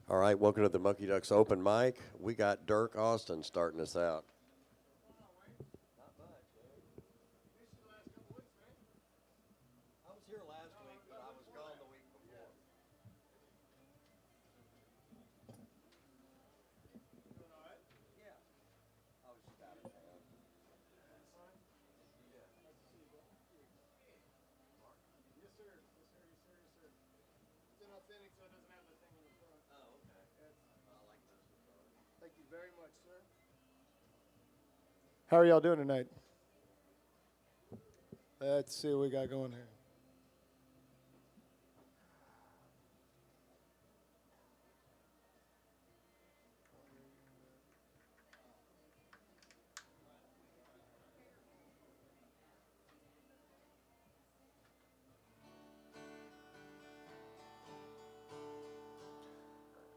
All right, welcome to the Mucky Ducks open mic. We got Dirk Austin starting us out. I was here last week, but I was gone the week before. Doing all right? Yeah, I was just out of town. That's fine. Yeah. Nice to see you, bro. Mark. Yes, sir. Yes, sir. Yes, sir. Yes, sir. It's inauthentic, so it doesn't have the thing on the front. Oh, okay. Yes. I like this one. Thank you very much, sir. How are y'all doing tonight? Let's see what we got going here.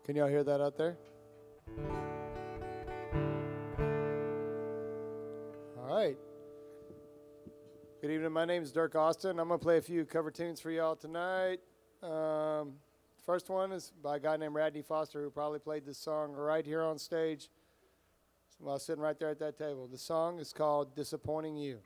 Can y'all hear that out there? All right. Good evening. My name is Dirk Austin. I'm going to play a few cover tunes for y'all tonight. First one is by a guy named Radney Foster, who probably played this song right here on stage while sitting right there at that table. The song is called Disappointing You.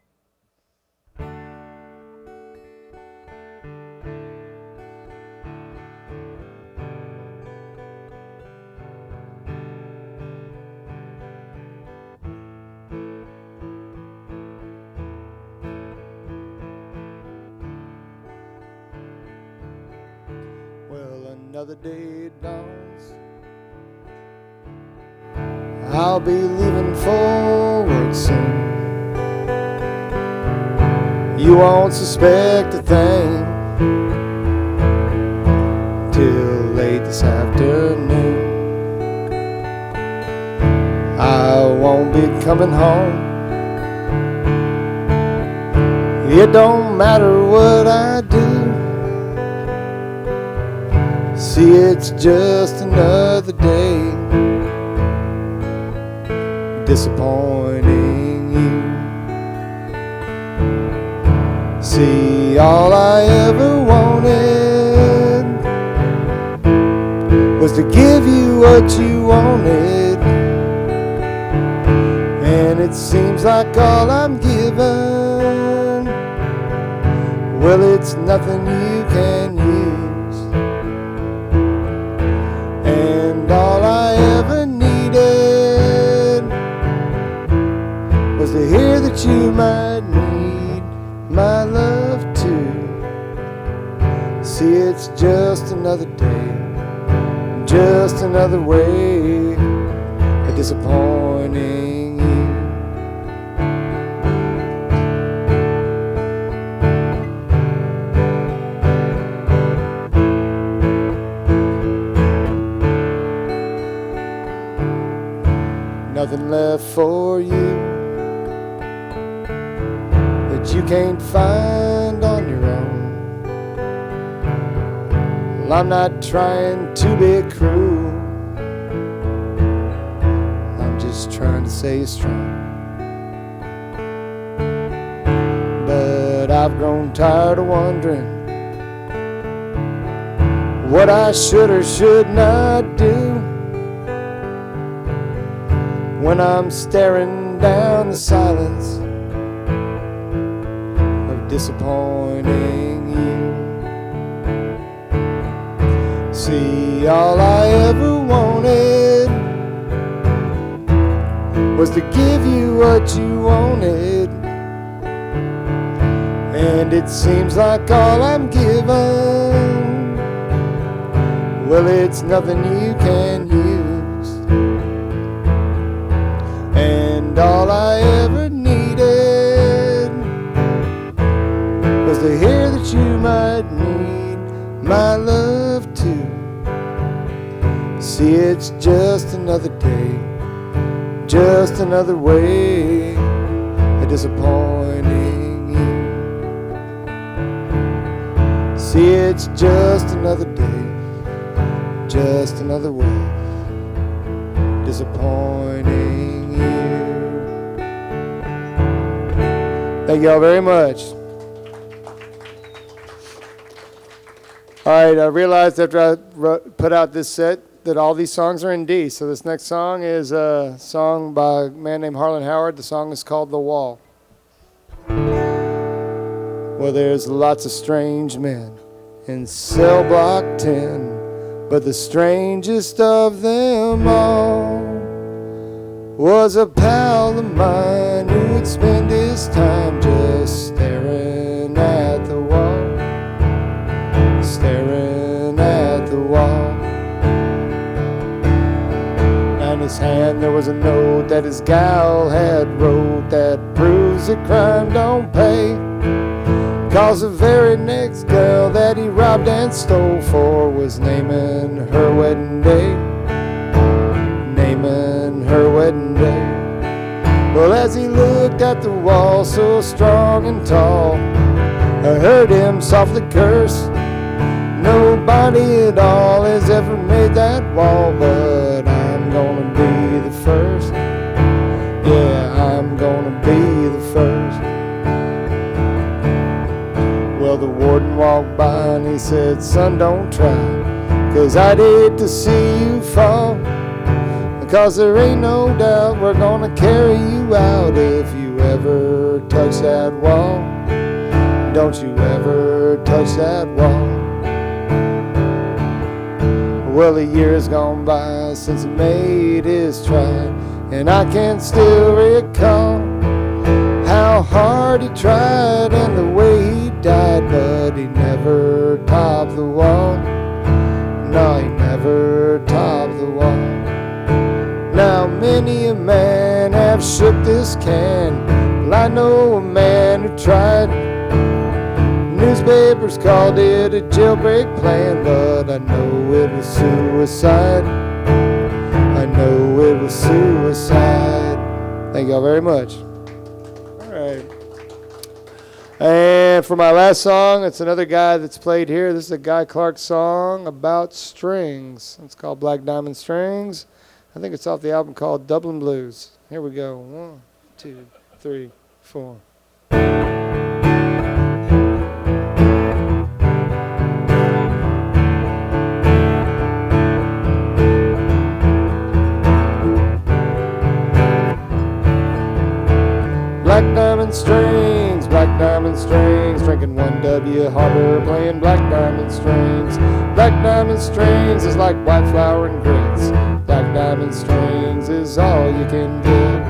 Well, another day dawns. I'll be leaving forward soon. You won't suspect a thing till late this afternoon. I won't be coming home. It don't matter what I do. See, it's just another day disappointing you. See, all I ever wanted was to give you what you wanted, and it seems like all I'm given, well, it's nothing you can use. And all I ever needed was to hear that you might need my love too. See, it's just another day, just another way of disappointing you. Nothing left for you that you can't find on your own. Well, I'm not trying to be cruel, I'm just trying to stay strong. But I've grown tired of wondering what I should or should not do when I'm staring down the silence of disappointing you. See, all I ever wanted was to give you what you wanted, and it seems like all I'm given, well, it's nothing you can use. And all I ever needed was to hear that you might need my love too. See, it's just another day, just another way of disappointing you. See, it's just another day, just another way disappointing you. Thank y'all very much. All right, I realized after I put out this set that all these songs are in D. So this next song is a song by a man named Harlan Howard. The song is called The Wall. Well, there's lots of strange men in cell block 10, but the strangest of them all was a pal of mine who would spend his time just staring at the wall, staring at the wall. And in his hand there was a note that his gal had wrote that proves that crime don't pay. 'Cause the very next girl that he robbed and stole for was naming her wedding day, naming her wedding day. Well, as he looked at the wall so strong and tall, I heard him softly curse. Nobody at all has ever made that wall, but I'm gonna be the first. Yeah, I'm gonna be the first. Well, the warden walked by and he said, son, don't try, 'cause I'd hate to see you fall. 'Cause there ain't no doubt we're gonna carry you out if you ever touch that wall. Don't you ever touch that wall. Well, a year has gone by since he made his try, and I can still recall how hard he tried and the way he died, but he never topped the wall. No, he never topped the wall. Now many a man have shook this can. Well, I know a man who tried. Newspapers called it a jailbreak plan, but I know it was suicide. I know it was suicide. Thank y'all very much. And for my last song, it's another guy that's played here. This is a Guy Clark song about strings. It's called Black Diamond Strings. I think it's off the album called Dublin Blues. Here we go. 1, 2, 3, 4. Black diamond strings, drinking 1W Harbor, playing black diamond strings. Black diamond strings is like white flour and grits. Black diamond strings is all you can get.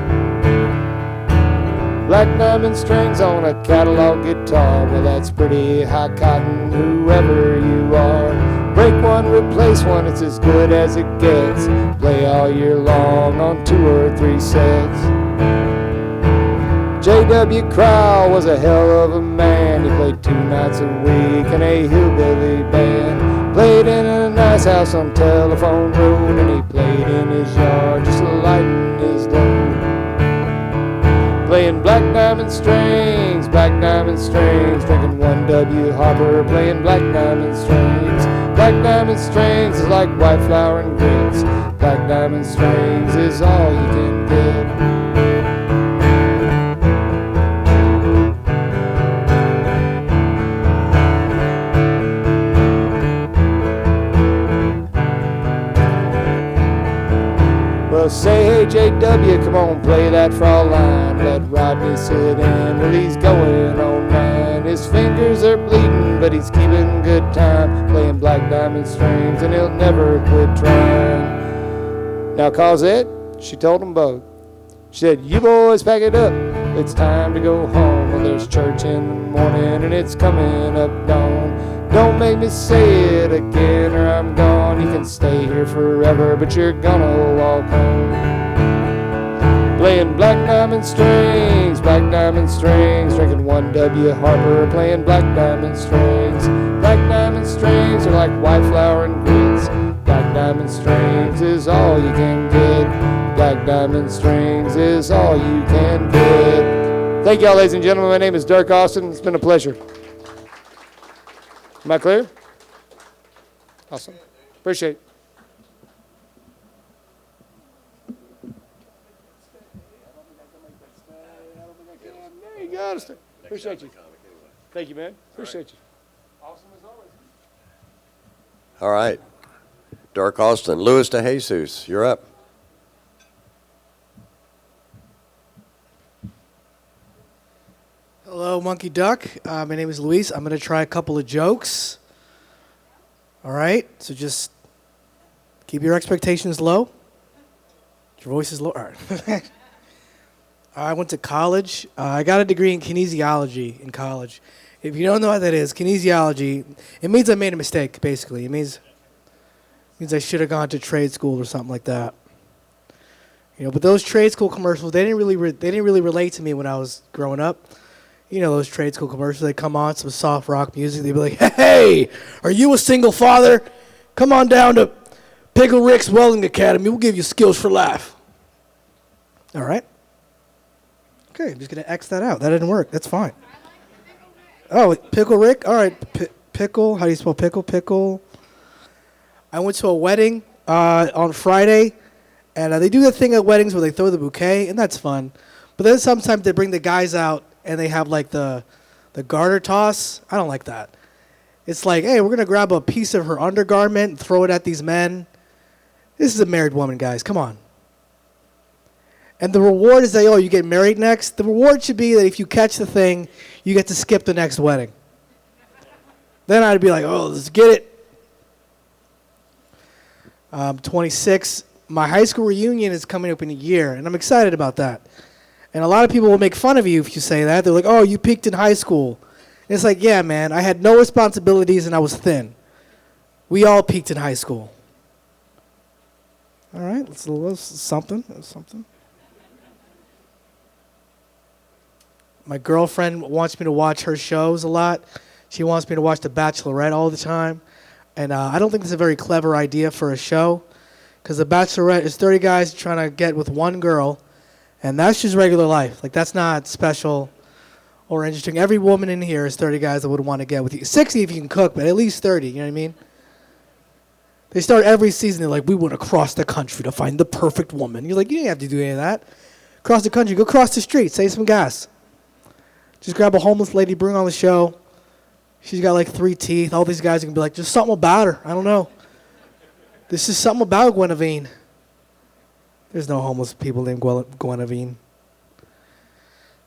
Black diamond strings on a catalog guitar, well that's pretty high cotton, whoever you are. Break one, replace one, it's as good as it gets. Play all year long on 2 or 3 sets. J.W. Crowell was a hell of a man. He played 2 nights a week in a hillbilly band. Played in a nice house on Telephone Road, and he played in his yard just lighting his load. Playing black diamond strings, drinking 1W Harbor, playing black diamond strings. Black diamond strings is like white flour and grits. Black diamond strings is all you can get. Well, say, hey, J.W., come on, play that Fraulein. Let Rodney sit in, well, he's going on 9. His fingers are bleeding, but he's keeping good time. Playing black diamond strings, and he'll never quit trying. Now, Cosette, she told them both. She said, you boys pack it up, it's time to go home. Well, there's church in the morning, and it's coming up dawn. Don't make me say it again or I'm gone. You can stay here forever, but you're gonna walk home. Playing black diamond strings, drinking 1W Harbor, playing black diamond strings. Black diamond strings are like white flour and grits. Black diamond strings is all you can get. Black diamond strings is all you can get. Thank y'all, ladies and gentlemen. My name is Dirk Austin. It's been a pleasure. Am I clear? Awesome. Appreciate it. There you go. Appreciate you. Thank you, man. Appreciate you. Awesome as always. All right. Dark Austin. Luis de Jesus, you're up. Hello, Monkey Duck. My name is Luis. I'm going to try a couple of jokes. All right, so just keep your expectations low. Your voice is low. All right. I went to college. I got a degree in kinesiology in college. If you don't know what that is, kinesiology, it means I made a mistake, basically. It means I should have gone to trade school or something like that. You know, but those trade school commercials, they didn't really relate to me when I was growing up. You know those trade school commercials, they come on, some soft rock music, they'd be like, hey, are you a single father? Come on down to Pickle Rick's Welding Academy. We'll give you skills for life. All right. Okay, I'm just going to X that out. That didn't work. That's fine. Oh, Pickle Rick? All right. Pickle. How do you spell pickle? Pickle. I went to a wedding on Friday, and they do the thing at weddings where they throw the bouquet, and that's fun. But then sometimes they bring the guys out, and they have like the garter toss. I don't like that. It's like, hey, we're going to grab a piece of her undergarment and throw it at these men. This is a married woman, guys. Come on. And the reward is that, oh, you get married next. The reward should be that if you catch the thing, you get to skip the next wedding. Then I'd be like, oh, let's get it. 26. My high school reunion is coming up in a year, and I'm excited about that. And a lot of people will make fun of you if you say that. They're like, oh, you peaked in high school. And it's like, yeah, man, I had no responsibilities and I was thin. We all peaked in high school. All right, let's something. My girlfriend wants me to watch her shows a lot. She wants me to watch The Bachelorette all the time. And I don't think it's a very clever idea for a show, because The Bachelorette is 30 guys trying to get with one girl. And that's just regular life. Like, that's not special or interesting. Every woman in here is 30 guys that would want to get with you. 60 if you can cook, but at least 30, you know what I mean? They start every season, they're like, we went across the country to find the perfect woman. You're like, you didn't have to do any of that. Across the country, go cross the street, save some gas. Just grab a homeless lady, bring her on the show. She's got like 3 teeth. All these guys are going to be like, just something about her. I don't know. This is something about Guinevere. There's no homeless people named Guinevere.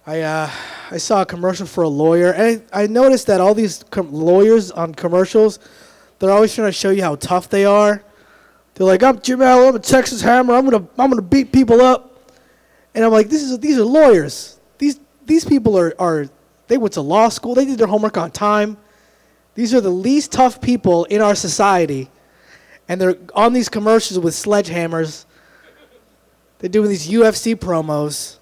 I saw a commercial for a lawyer, and I noticed that all these lawyers on commercials, they're always trying to show you how tough they are. They're like, I'm Jim Allen, I'm a Texas Hammer, I'm gonna beat people up. And I'm like, these are lawyers. These people are they went to law school, they did their homework on time. These are the least tough people in our society, and they're on these commercials with sledgehammers. They're doing these UFC promos.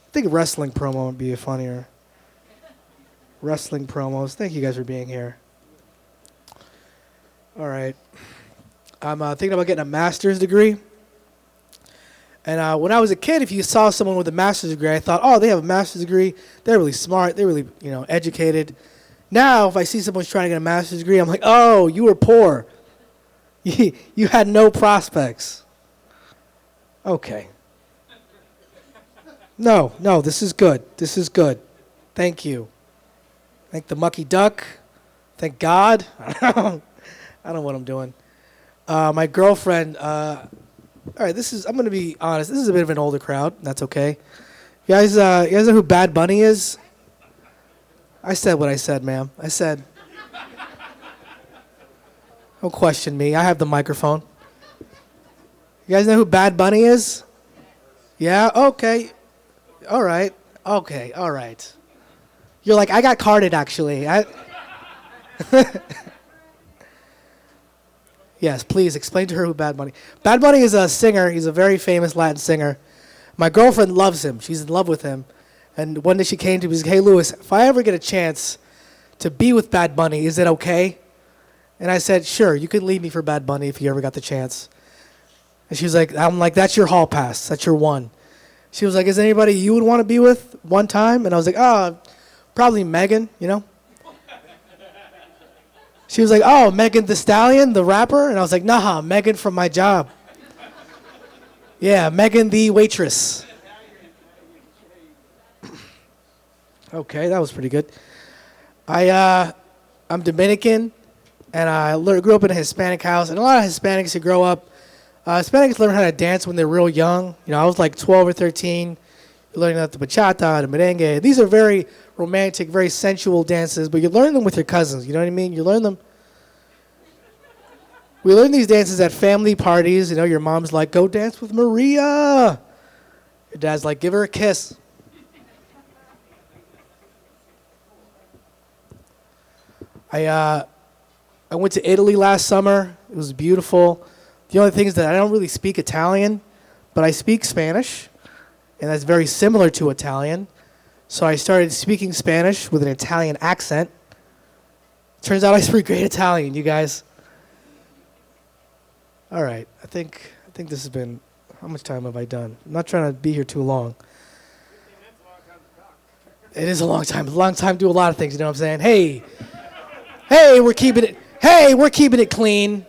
I think a wrestling promo would be funnier. Wrestling promos. Thank you guys for being here. All right. I'm thinking about getting a master's degree. And when I was a kid, if you saw someone with a master's degree, I thought, oh, they have a master's degree. They're really smart. They're really, educated. Now, if I see someone's trying to get a master's degree, I'm like, oh, you were poor. You had no prospects. Okay. No, this is good. This is good. Thank you. Thank the Mucky Duck. Thank God. I don't know what I'm doing. My girlfriend, all right, I'm going to be honest. This is a bit of an older crowd. That's okay. You guys know who Bad Bunny is? I said what I said, ma'am. I said, don't question me. I have the microphone. You guys know who Bad Bunny is? Yeah? Okay. All right. Okay. All right. You're like, I got carded, actually. Yes, please explain to her who Bad Bunny. Bad Bunny is a singer. He's a very famous Latin singer. My girlfriend loves him. She's in love with him. And one day she came to me and said, hey, Louis, if I ever get a chance to be with Bad Bunny, is it okay? And I said, sure, you can leave me for Bad Bunny if you ever got the chance. And she was like, I'm like, that's your hall pass. That's your one. She was like, is there anybody you would want to be with one time? And I was like, probably Megan, She was like, oh, Megan Thee Stallion, the rapper? And I was like, nah, Megan from my job. Yeah, Megan the waitress. Okay, that was pretty good. I'm Dominican. And I grew up in a Hispanic house. And a lot of Hispanics who grow up, Hispanics learn how to dance when they're real young. You know, I was like 12 or 13. You're learning about the bachata, the merengue. These are very romantic, very sensual dances, but you learn them with your cousins. You know what I mean? You learn them. We learn these dances at family parties. You know, your mom's like, go dance with Maria. Your dad's like, give her a kiss. I went to Italy last summer. It was beautiful. The only thing is that I don't really speak Italian, but I speak Spanish, and that's very similar to Italian. So I started speaking Spanish with an Italian accent. Turns out I speak great Italian, you guys. All right, I think this has been, how much time have I done? I'm not trying to be here too long. It is a long time. It's a long time to do a lot of things, you know what I'm saying? Hey, we're keeping it clean.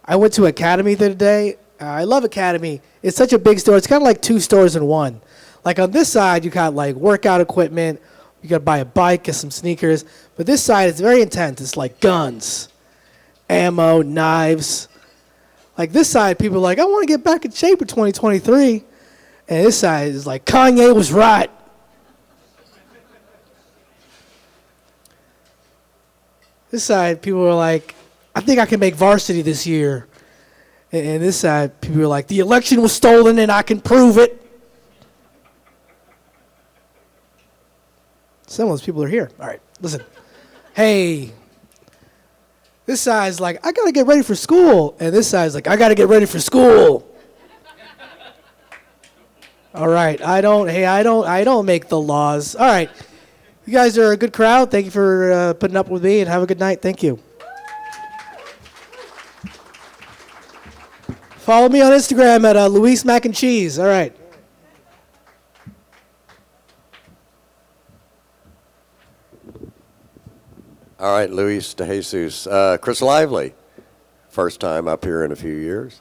I went to Academy the other day. I love Academy. It's such a big store. It's kind of like 2 stores in one. Like on this side, you got like workout equipment. You got to buy a bike, get some sneakers. But this side, it's very intense. It's like guns, ammo, knives. Like this side, people are like, I want to get back in shape for 2023. And this side is like, Kanye was right. This side, people are like, I think I can make varsity this year. And this side, people are like, the election was stolen and I can prove it. Some of those people are here. All right, listen. Hey, this side's like, I got to get ready for school. And this side's like, I got to get ready for school. All right, I don't make the laws. All right. You guys are a good crowd. Thank you for putting up with me, and have a good night. Thank you. Follow me on Instagram at Luis Mac and Cheese. All right. All right, Luis de Jesus. Chris Lively, first time up here in a few years.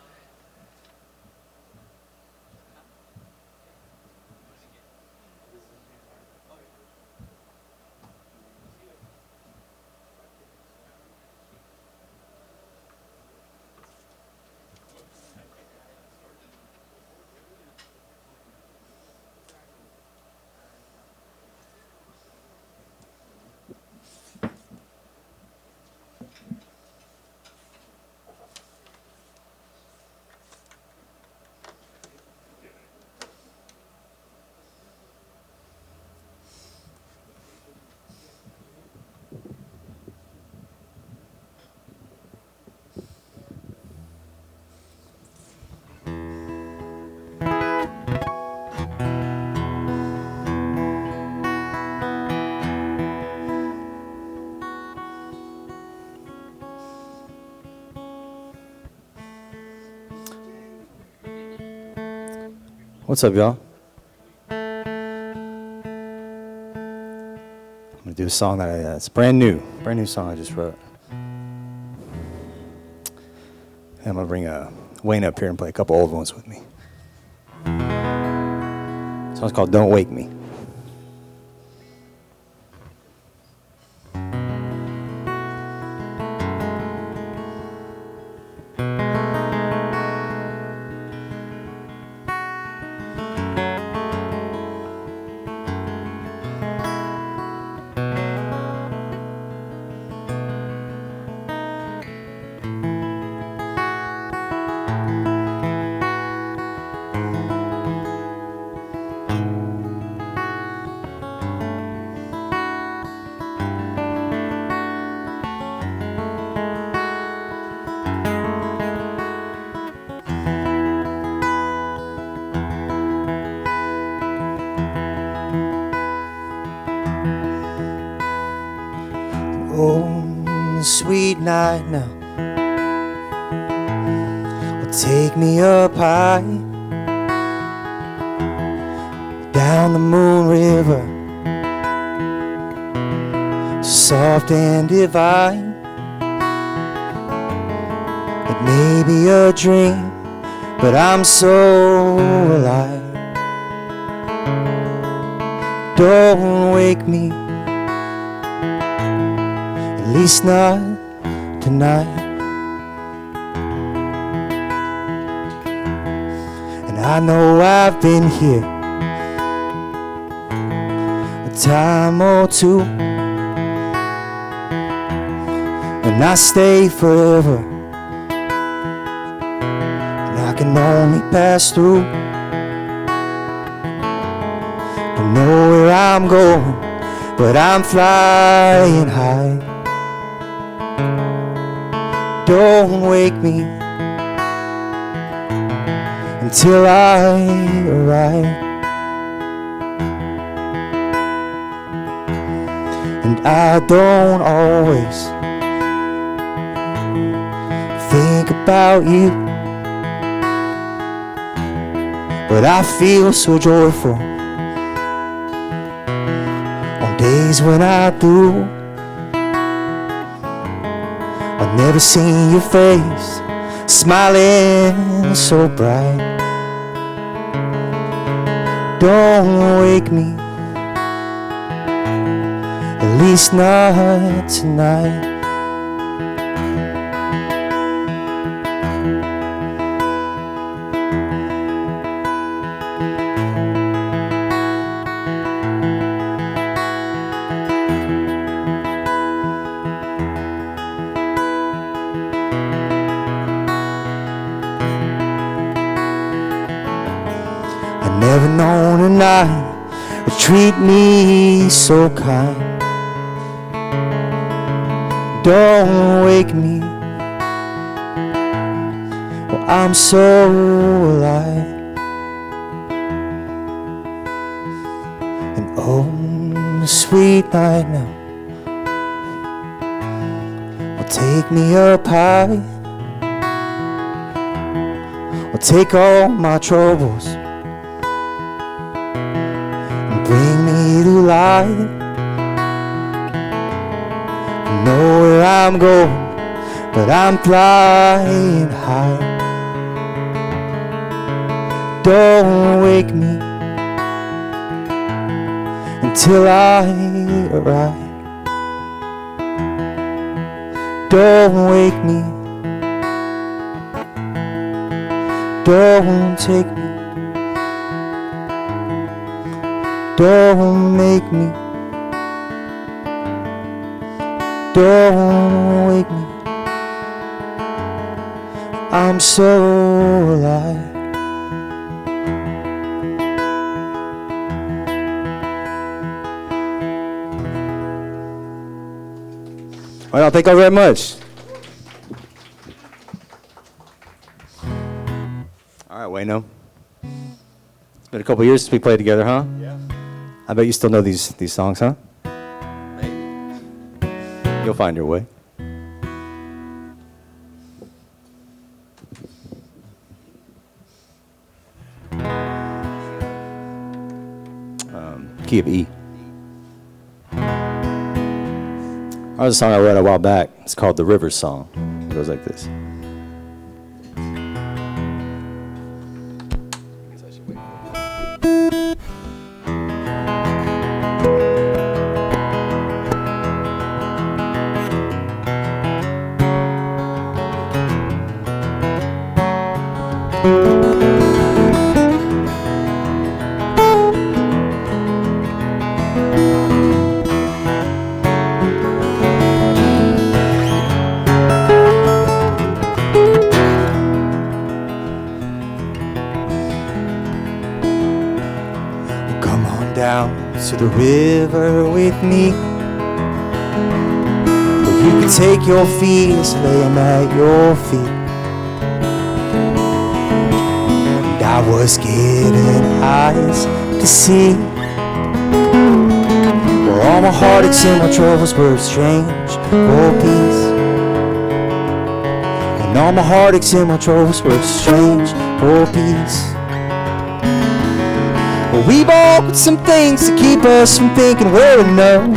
What's up, y'all? I'm gonna do a song that it's brand new song I just wrote. And I'm gonna bring Wayne up here and play a couple old ones with me. This song's called "Don't Wake Me." Oh, sweet night now will take me up high down the moon river, soft and divine. It may be a dream, but I'm so alive. Don't wake me, at least not tonight. And I know I've been here a time or two, and I stay forever, and I can only pass through. Don't know where I'm going, but I'm flying high. Don't wake me until I arrive. And I don't always think about you, but I feel so joyful on days when I do. I've never seen your face smiling so bright. Don't wake me, at least not tonight. I've never known a night would treat me so kind. Don't wake me, well, I'm so alive. And oh, the sweet night now will take me up high. Will take all my troubles and bring me to light. I know where I'm going, but I'm flying high. Don't wake me until I arrive. Don't wake me, don't take me, don't make me, don't wake me. I'm so alive. Well, thank you very much. All right, Wayno. It's been a couple years since we played together, huh? Yeah, I bet you still know these songs, huh? maybe. You'll find your way. Key of E. There's a song I wrote a while back. It's called The River Song. It goes like this. Come on down to the river with me, where you can take your fears, lay them at your feet. And I was given eyes to see, where all my heartaches and my troubles were exchanged for peace. And all my heartaches and my troubles were exchanged for peace. Well, we bought some things to keep us from thinking we're enough.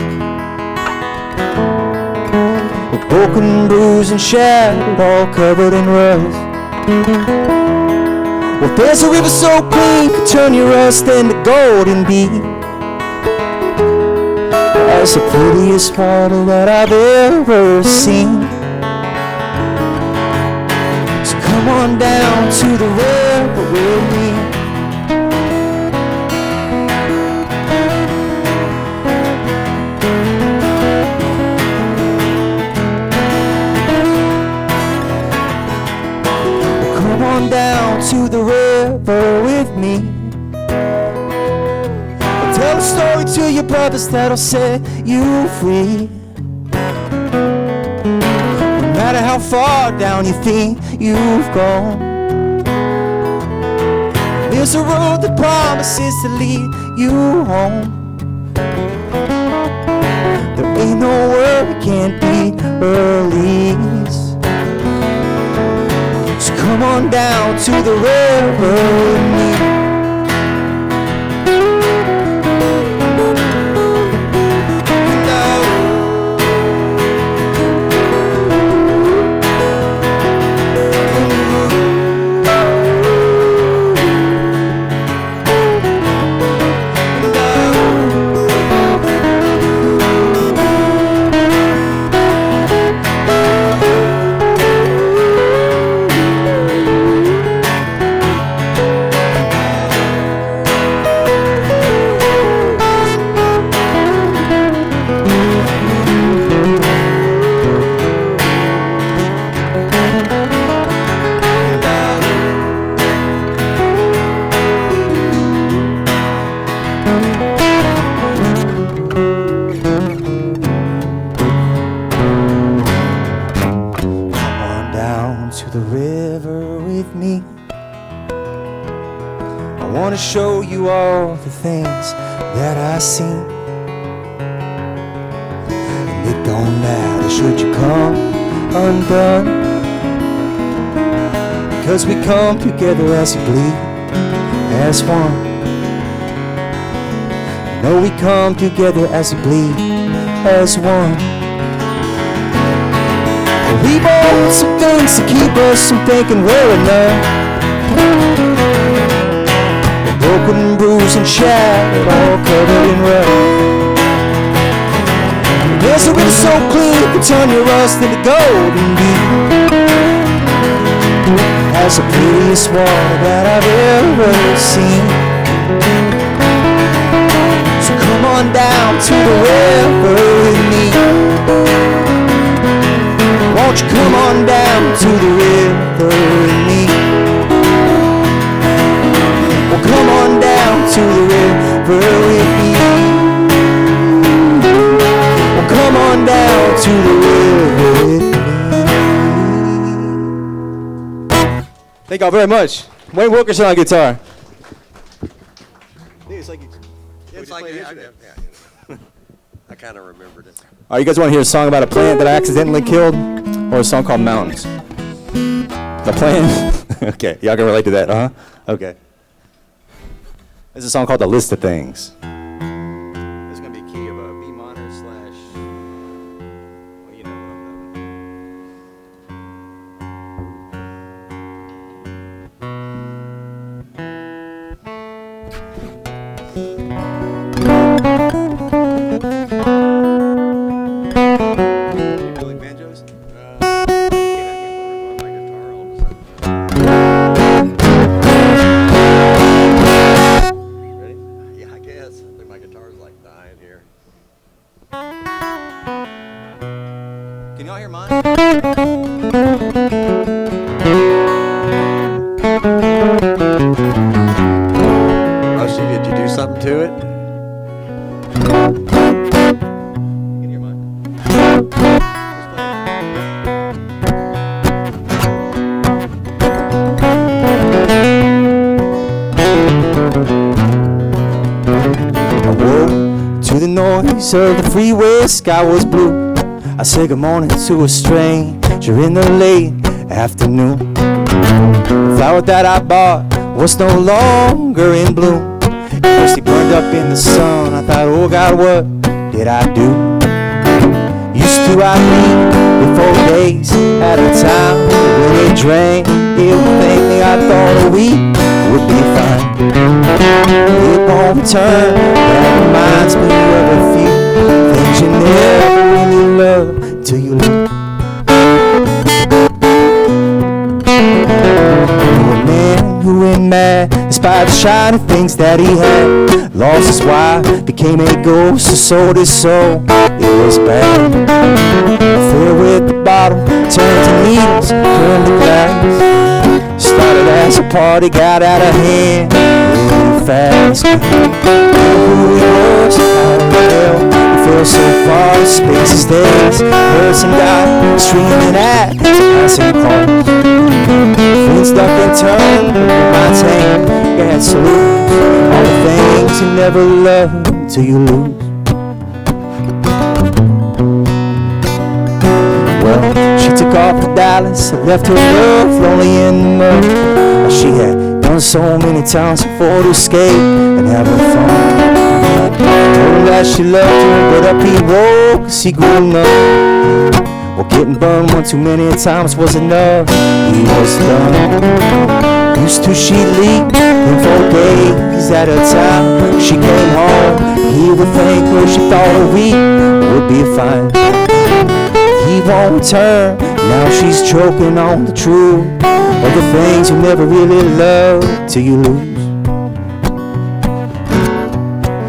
We're broken, bruised, and shattered, all covered in rust. Well, there's a river so clean, could turn your rust into gold and be. That's the prettiest water that I've ever seen. So come on down to the river with me. Come on down to the river with me. Tell a story to your brothers that'll set you free. No matter how far down you think you've gone, there's a road that promises to lead you home. There ain't no word that can't be released. So come on down to the river with me. Show you all the things that I seen. And it don't matter should you come undone, because we come together as we bleed as one. No, we come together as we bleed as one. We both some things to keep us from thinking we're enough. Broken and bruised and shattered, all covered in rust. There's a river so clean you can turn your rust into gold indeed. That's the prettiest water that I've ever seen. So come on down to the river with me. Won't you come on down to the river with me? Well, come on down to the river with me. Well, come on down to the river with me. Thank y'all very much. Wayne Wilkerson on guitar. It's like I kind of remembered it. All right, you guys want to hear a song about a plant that I accidentally killed, or a song called Mountains? The plant? Okay, y'all can relate to that, huh? Okay. There's a song called The List of Things. It's going to be key of a B minor slash, well, you know what I'm you play banjos? Can y'all hear mine? Rusty, did you do something to it? Can you hear mine? I woke to the noise of the freeway, sky was blue. I said good morning to a stranger in the late afternoon. The flower that I bought was no longer in bloom. It mostly burned up in the sun. I thought, oh God, what did I do? Used to I leave for 4 days at a time. When it drained, it would think me I thought a week would be fine. It won't return, that reminds me of a few things you never really love till you lose. A man who went mad despite the shiny things that he had. Lost his wife, became a ghost, and sold his soul. It was bad. Filled with the bottle, turned to needles, turned to glass. Started as a party, got out of hand really fast. Who he was, how the hell he fell so far, spaces, days, hurts and died, streaming at passing cars. Friends stuck and turned, my tank, you had to lose all the things you never loved till you lose. Well, she took off to Dallas and left her love lonely in the mud. She had done so many times before to escape and have her fun. Told him that she loved him, but up he woke as he grew up. Well, getting burned one too many times was enough. He was done. Used to she leave him for days at a time. She came home, he would think her. She thought a week would be fine. He won't turn, now she's choking on the truth of the things you never really loved till you lose.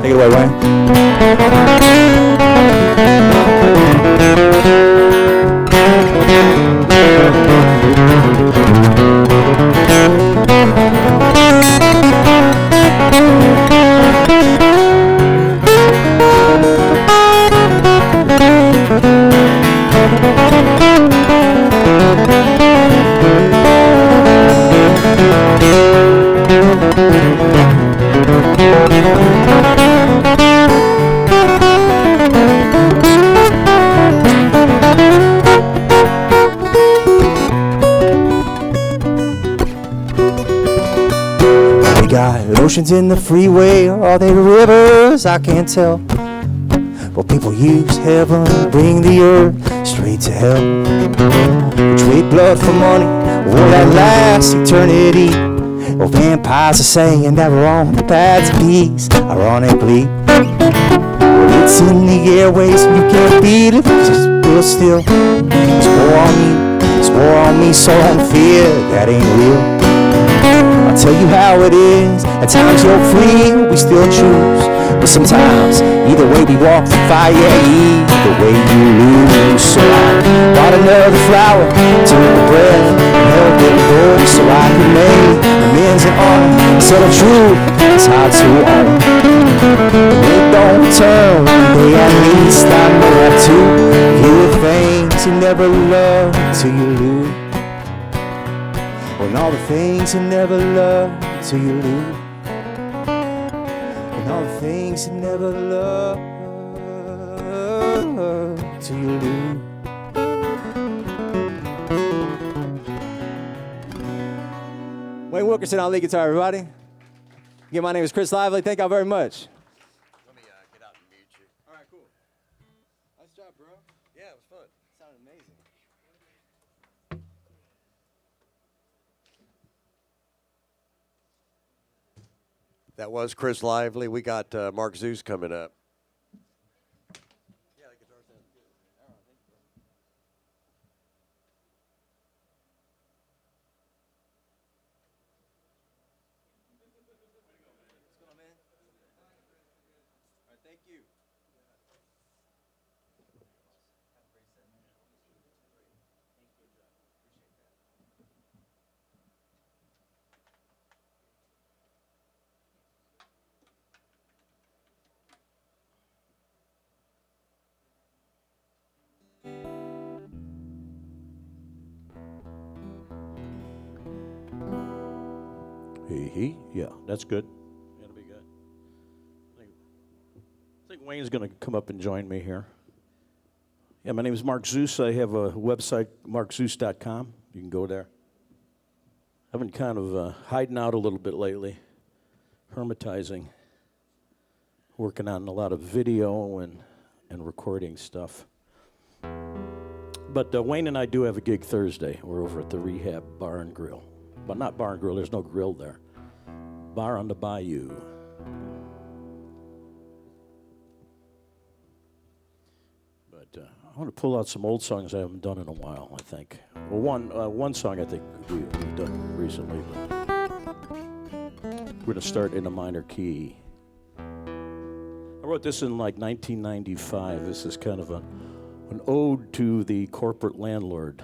Take it away, Wayne. Oceans in the freeway, are they rivers? I can't tell. But people use heaven to bring the earth straight to hell. Trade blood for money, will that last eternity? Well, vampires are saying that we're on the path to peace, ironically. Well, it's in the airways, you can't beat it, just feel still. It's war on you, it's war on me, so don't fear, that ain't real. I'll tell you how it is. At times you're free, we still choose. But sometimes, either way we walk the fire, either way you lose. So I bought another flower, took a breath, and held it low so I could make amends and honor. So the truth is hard to own. It don't turn, they at least I know how to. Feel the things you never loved till you lose. And all the things you never loved till you lose. And all the things you never loved till you lose. Wayne Wilkerson on lead guitar, everybody. Again, my name is Chris Lively. Thank y'all very much. Let me get out and mute you. All right, cool. Nice job, bro. Yeah, it was fun. Sounded amazing. That was Chris Lively. We got Mark Zeus coming up. Yeah, the guitar sounds good. All right, thank you, bro. What's going on, man? All right, thank you. Yeah, that's good. That'll be good. I think Wayne's going to come up and join me here. Yeah, my name is Mark Zeus. I have a website, markzeus.com. You can go there. I've been kind of hiding out a little bit lately, hermitizing, working on a lot of video and recording stuff. But Wayne and I do have a gig Thursday. We're over at the Rehab Bar and Grill. But not bar and grill, there's no grill there. Bar on the Bayou. I want to pull out some old songs I haven't done in a while, I think. Well, one song I think we've done recently, but we're going to start in a minor key. I wrote this in like 1995. This is kind of an ode to the corporate landlord.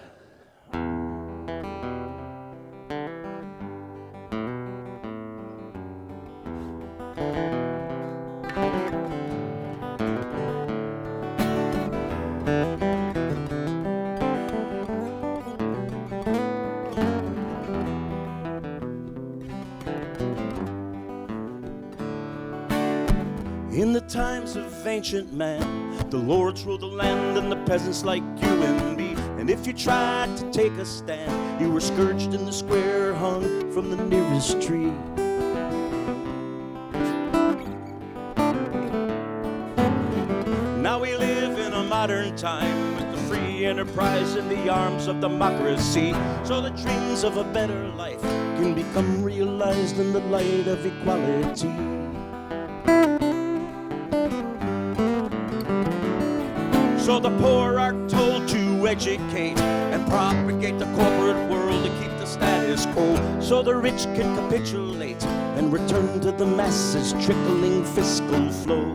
In the times of ancient man, the lords ruled the land and the peasants like you and me. And if you tried to take a stand, you were scourged in the square, hung from the nearest tree. Now we live in a modern time with the free enterprise in the arms of democracy. So the dreams of a better life can become realized in the light of equality. So the poor are told to educate and propagate the corporate world to keep the status quo. So the rich can capitulate and return to the masses trickling fiscal flow.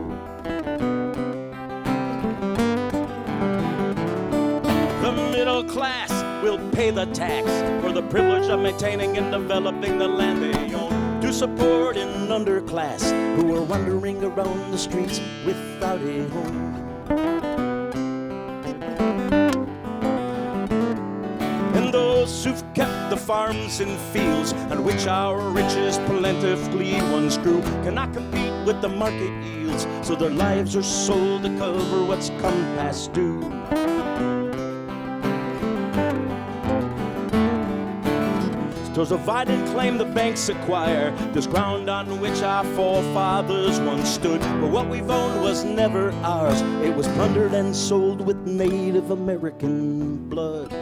The middle class will pay the tax for the privilege of maintaining and developing the land they own, to support an underclass who are wandering around the streets without a home. Those who've kept the farms and fields on which our riches plentifully once grew cannot compete with the market yields, so their lives are sold to cover what's come past due. Those divide and claim the banks acquire this ground on which our forefathers once stood. But what we've owned was never ours. It was plundered and sold with Native American blood.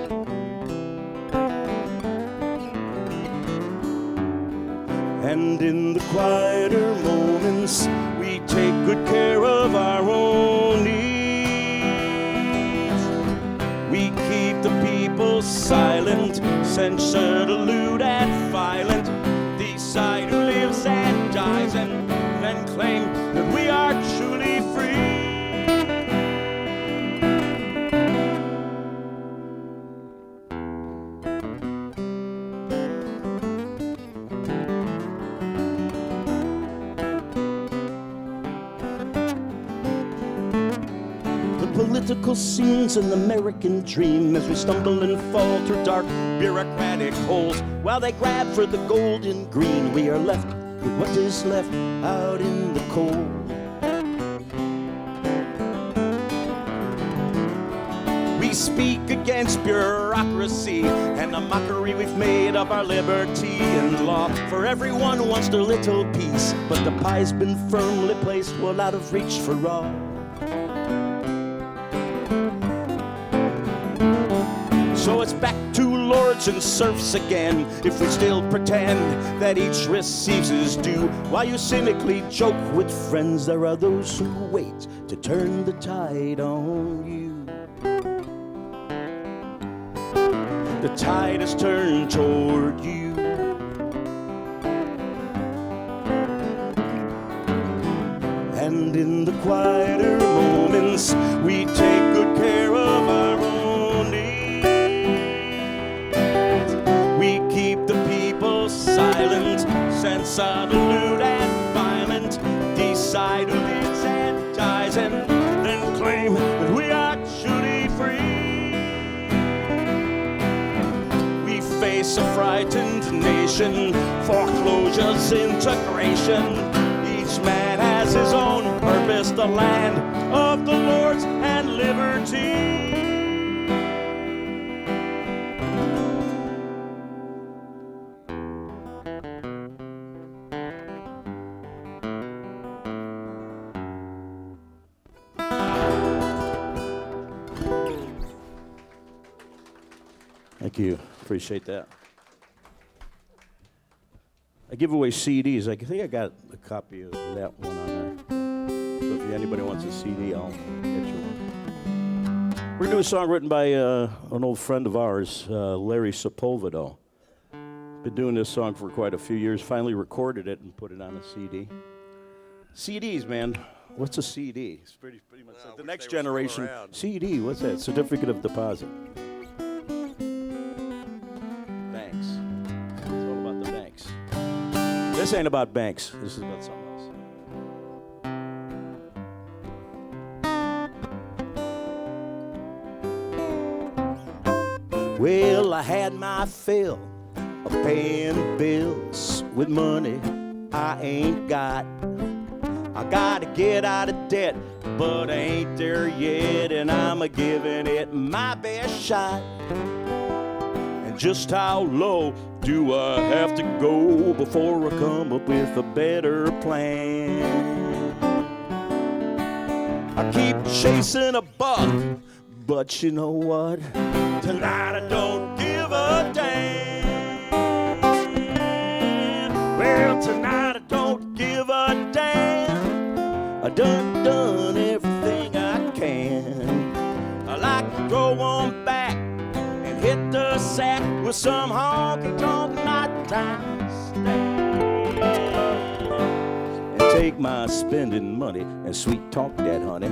And in the quieter moments, we take good care of our own needs. We keep the people silent, censor, lewd, and violent, decide who lives and dies, and then claim that we are truly free. Political scenes an American dream as we stumble and fall through dark bureaucratic holes. While they grab for the gold and green, we are left with what is left out in the cold. We speak against bureaucracy and the mockery we've made of our liberty and law. For everyone wants their little piece, but the pie's been firmly placed well out of reach for all. So it's back to lords and serfs again, if we still pretend that each receives his due. While you cynically joke with friends, there are those who wait to turn the tide on you. The tide has turned toward you. And in the quieter moments, we take good care of our own needs. We keep the people silent, censor, lewd, and violent, decide who lives and dies, and then claim that we are truly free. We face a frightened nation, foreclosures, integration. Each man has his own purpose, the land of the lords and liberty. Thank you. Appreciate that. I give away CDs. I think I got a copy of that one on there. So if anybody wants a CD, I'll get you one. We're going to do a song written by an old friend of ours, Larry Sepulvedo. Been doing this song for quite a few years. Finally recorded it and put it on a CD. CDs, man. What's a CD? It's pretty much like the next generation. CD, what's that? Certificate of Deposit. Banks. It's all about the banks. This ain't about banks. This is about something else. Well, I had my fill of paying bills with money I ain't got. I gotta get out of debt, but I ain't there yet, and I'm a-giving it my best shot. And just how low do I have to go before I come up with a better plan? I keep chasing a buck, but you know what? Tonight I don't give a damn. Well, tonight I don't give a damn. I done everything I can. I like to go on back and hit the sack with some honky-tonk nighttime stand. And take my spending money and sweet talk that, honey.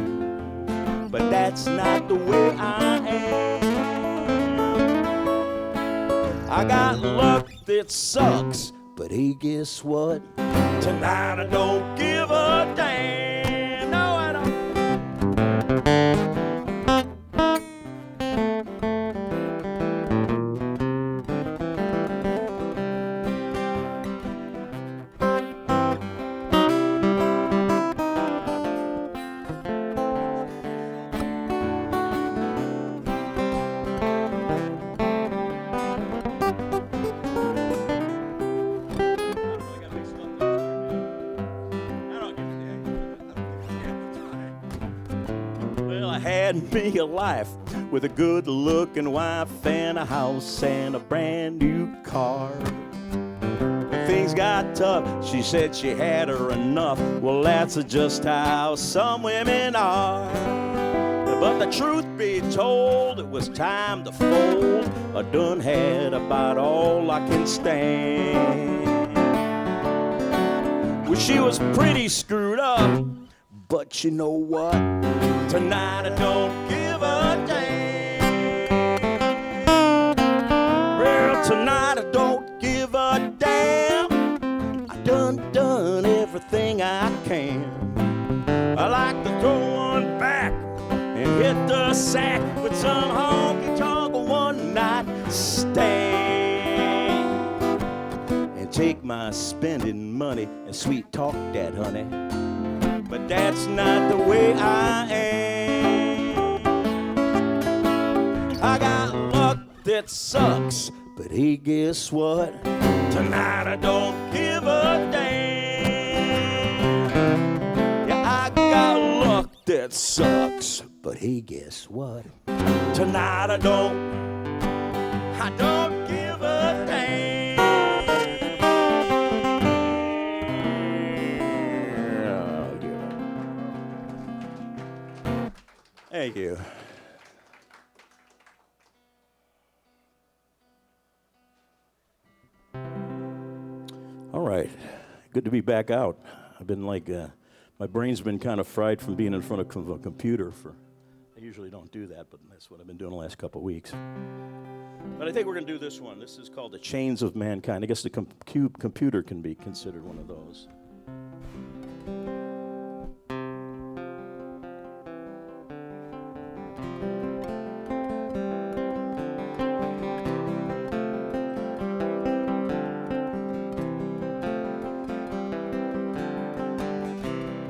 But that's not the way I am. I got luck that sucks, but hey, guess what? Tonight I don't give a damn. No, I don't. Me a life with a good-looking wife and a house and a brand new car. When things got tough, she said she had her enough. Well, that's just how some women are. But the truth be told, it was time to fold. I done had about all I can stand. Well, she was pretty screwed up, but you know what? Tonight I don't give a damn. Well, tonight I don't give a damn. I done everything I can. I like to throw one back and hit the sack with some honky-tonk one-night stand. And take my spending money and sweet talk that, honey. But that's not the way I am. I got luck that sucks, but hey, guess what? Tonight I don't give a damn. Yeah, I got luck that sucks, but hey, guess what? Tonight I don't give a damn. Thank you. All right. Good to be back out. I've been like, my brain's been kind of fried from being in front of a computer for, I usually don't do that, but that's what I've been doing the last couple of weeks. But I think we're going to do this one. This is called The Chains of Mankind. I guess the computer can be considered one of those.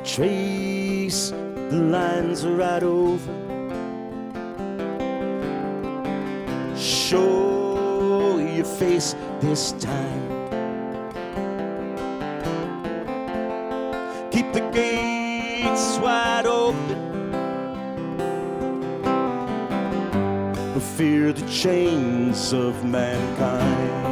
Trace the lines right over. Show your face this time. Keep the gates wide open. Fear the chains of mankind.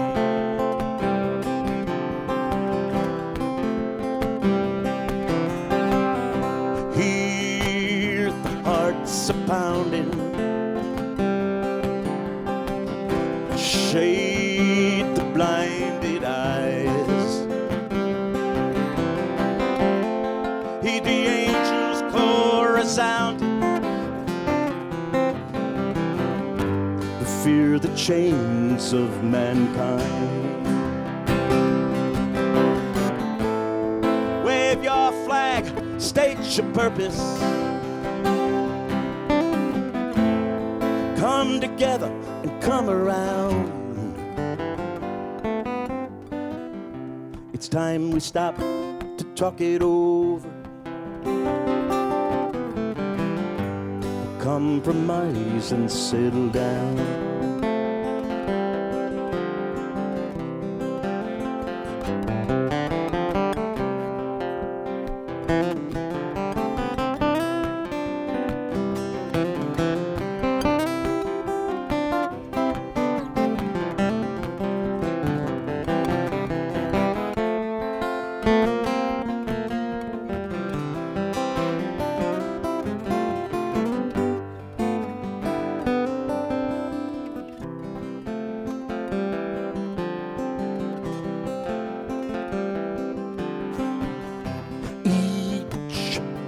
Hear the hearts a pounding, shade the blinded eyes. Heed the angels' chorus sound. Fear the chains of mankind. Wave your flag, state your purpose. Come together and come around. It's time we stop to talk it over. Compromise and settle down.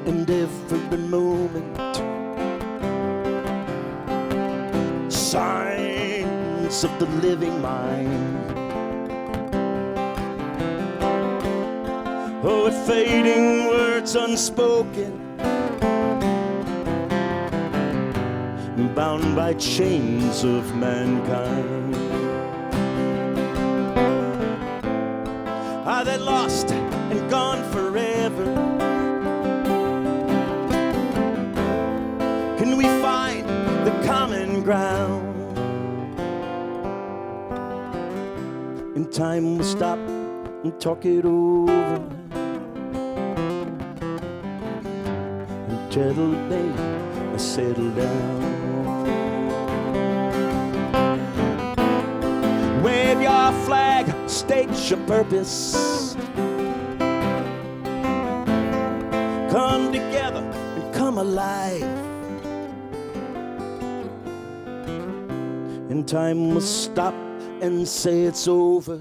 And every moment, signs of the living mind. Oh, with fading words unspoken, bound by chains of mankind. Are they lost and gone forever? Can we find the common ground? In time we'll stop and talk it over. And gently settle down. Wave your flag, state your purpose. Come together and come alive. In time we'll stop and say it's over,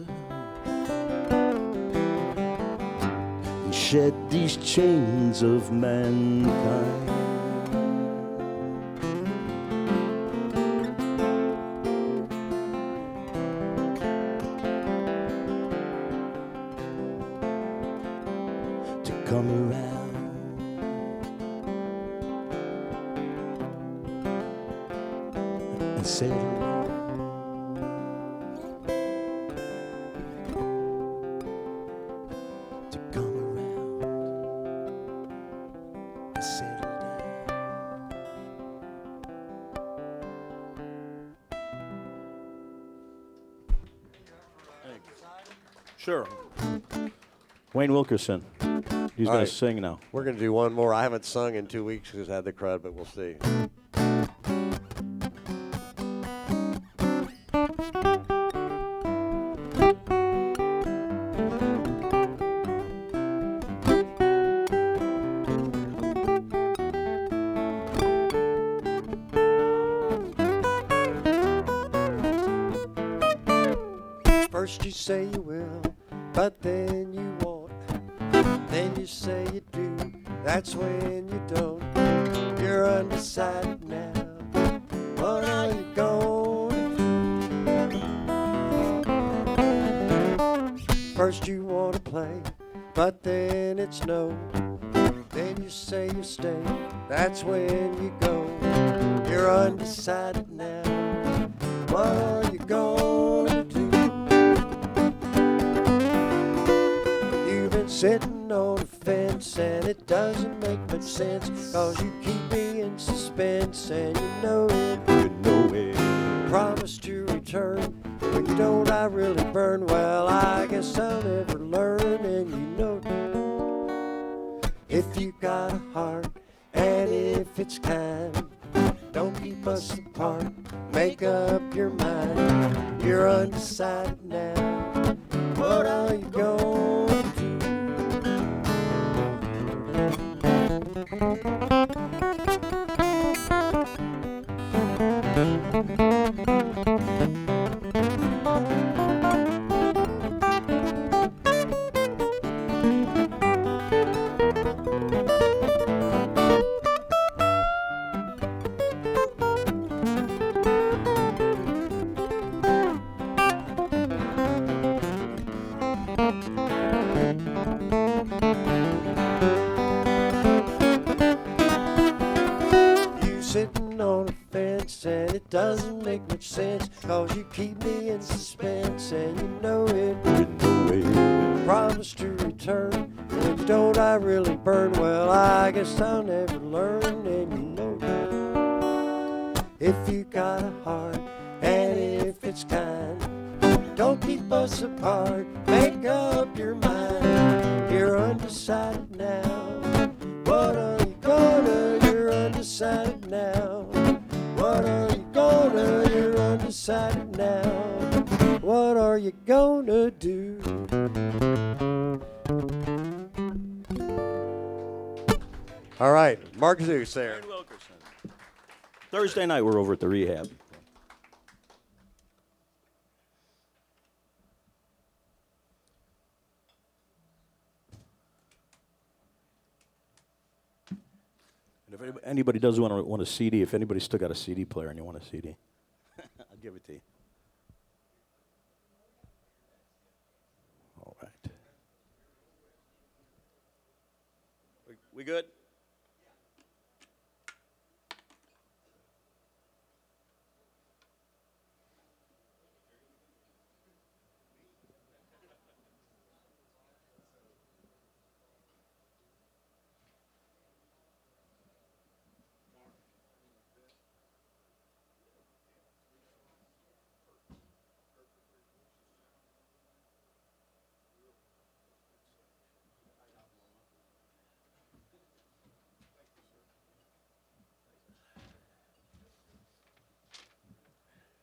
and shed these chains of mankind. To come around and settle. Sure. Wayne Wilkerson. He's All going right. to sing now. We're going to do one more. I haven't sung in 2 weeks because I had the crud, but we'll see. First you say you will, but then you won't. Then you say you do, that's when you don't. You're undecided now, what are you going to do? First you want to play, but then it's no. Then you say you stay, that's when you go. You're undecided now, what are you going to do? Sitting on a fence and it doesn't make much sense, cause you keep me in suspense and you know it. Promise to return, when you don't I really burn. Well, I guess I'll never learn, and you know if you got a heart and if it's kind, don't keep us apart, make up your mind. You're undecided now, what are you going to do? doesn't make much sense, 'cause you keep me in suspense, and you know it. You know it. Promise to return, and if you don't, I really burn. Well, I guess I'll never learn, and you know it. If you got a heart, and if it's kind, don't keep us apart, make up your mind. You're undecided now. What are you gonna? You're undecided now. What are you gonna? You're undecided now. What are you gonna do? All right, Mark Zeus there. Thursday night, we're over at the rehab. And if anybody does want a CD, if anybody's still got a CD player and you want a CD, I'll give it to you. All right. We good?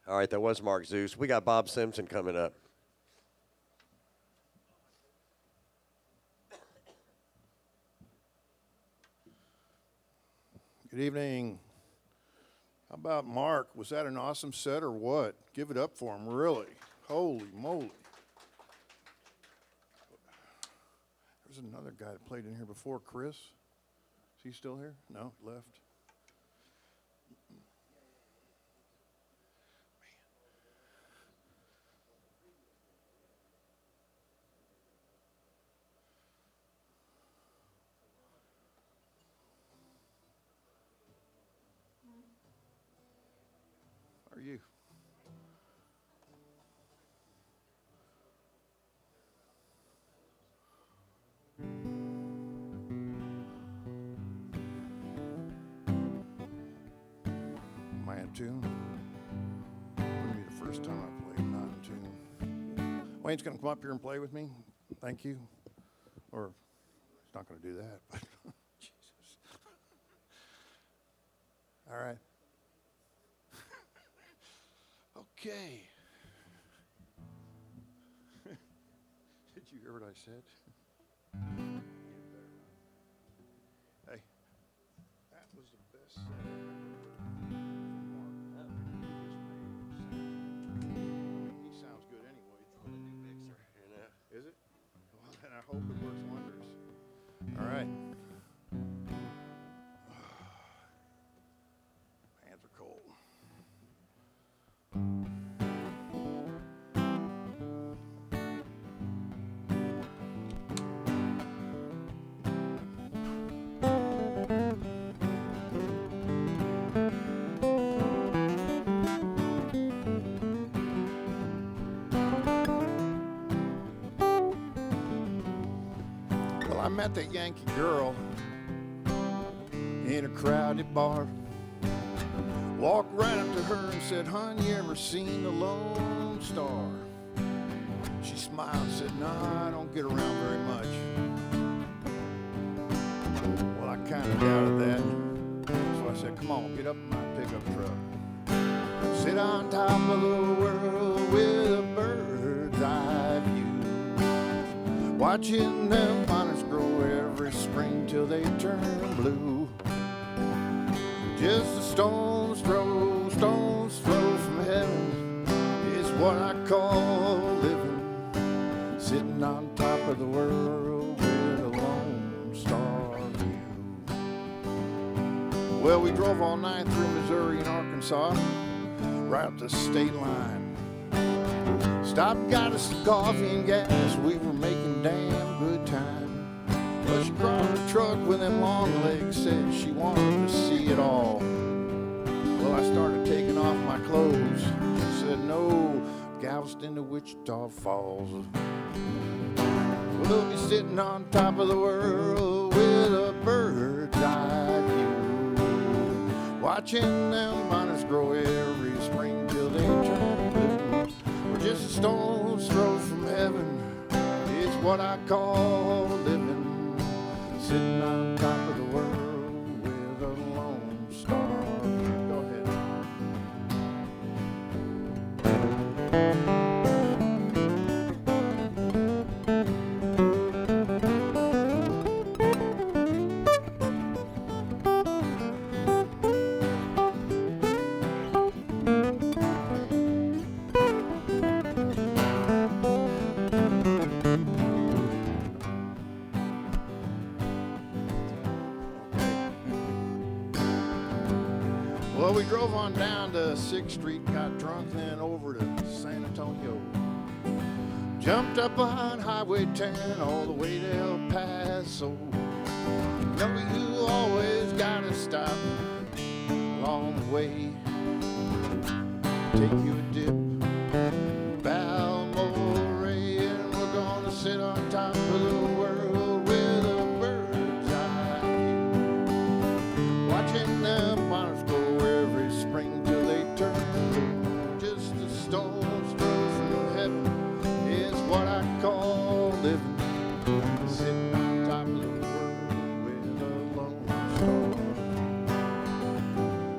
All right, that was Mark Zeus. We got Bob Simpson coming up. Good evening. How about Mark? Was that an awesome set or what? Give it up for him, really. Holy moly. There's another guy that played in here before, Chris. Is he still here? No, left. Are you? Am I in tune? Wouldn't be the first time I played not in tune. Wayne's gonna come up here and play with me. Thank you. Or he's not gonna do that, but Jesus. All right. Okay. Did you hear what I said? Hey, that was the best set from Mark. He sounds good anyway. With a new mixer, you know. Is it? Well, then I hope it works wonders. All right. Hands are cold. Well, I met that Yankee girl in a crowded bar. Walked right up to her and said, "Hon, you ever seen the Lone Star?" She smiled and said, "Nah, I don't get around very much." Well, I kind of doubted that. So I said, "Come on, get up in my pickup truck. Sit on top of the world with a bird's eye view. Watching them bonnets grow every spring till they turn blue. Just a stone's throw from heaven is what I call living. Sitting on top of the world with a Lone Star view." Well, we drove all night through Missouri and Arkansas, right up the state line. Stopped, got us some coffee and gas. We were making damn good time. Well, she brought her truck with them long legs, said she wanted to see it all. Well, Well, I started taking off my clothes. She said, no, Galveston to Wichita Falls. We'll be sitting on top of the world with a bird's eye view, watching them miners grow every spring till they turn blue. We're just a stone's throw from heaven. It's what I call living, sitting on top of the world with a lone star. Go ahead. Well, we drove on down to 6th Street, got drunk, then over to San Antonio. Jumped up on Highway 10 all the way to El Paso. No, you always gotta stop along the way. Take you a dip, Balmorhea, and we're gonna sit on top of the world with a bird's eye view, watching them miners grow every spring till they turn blue. Just a stone's throw from heaven is what I call living, sitting on top of the world with a lone star.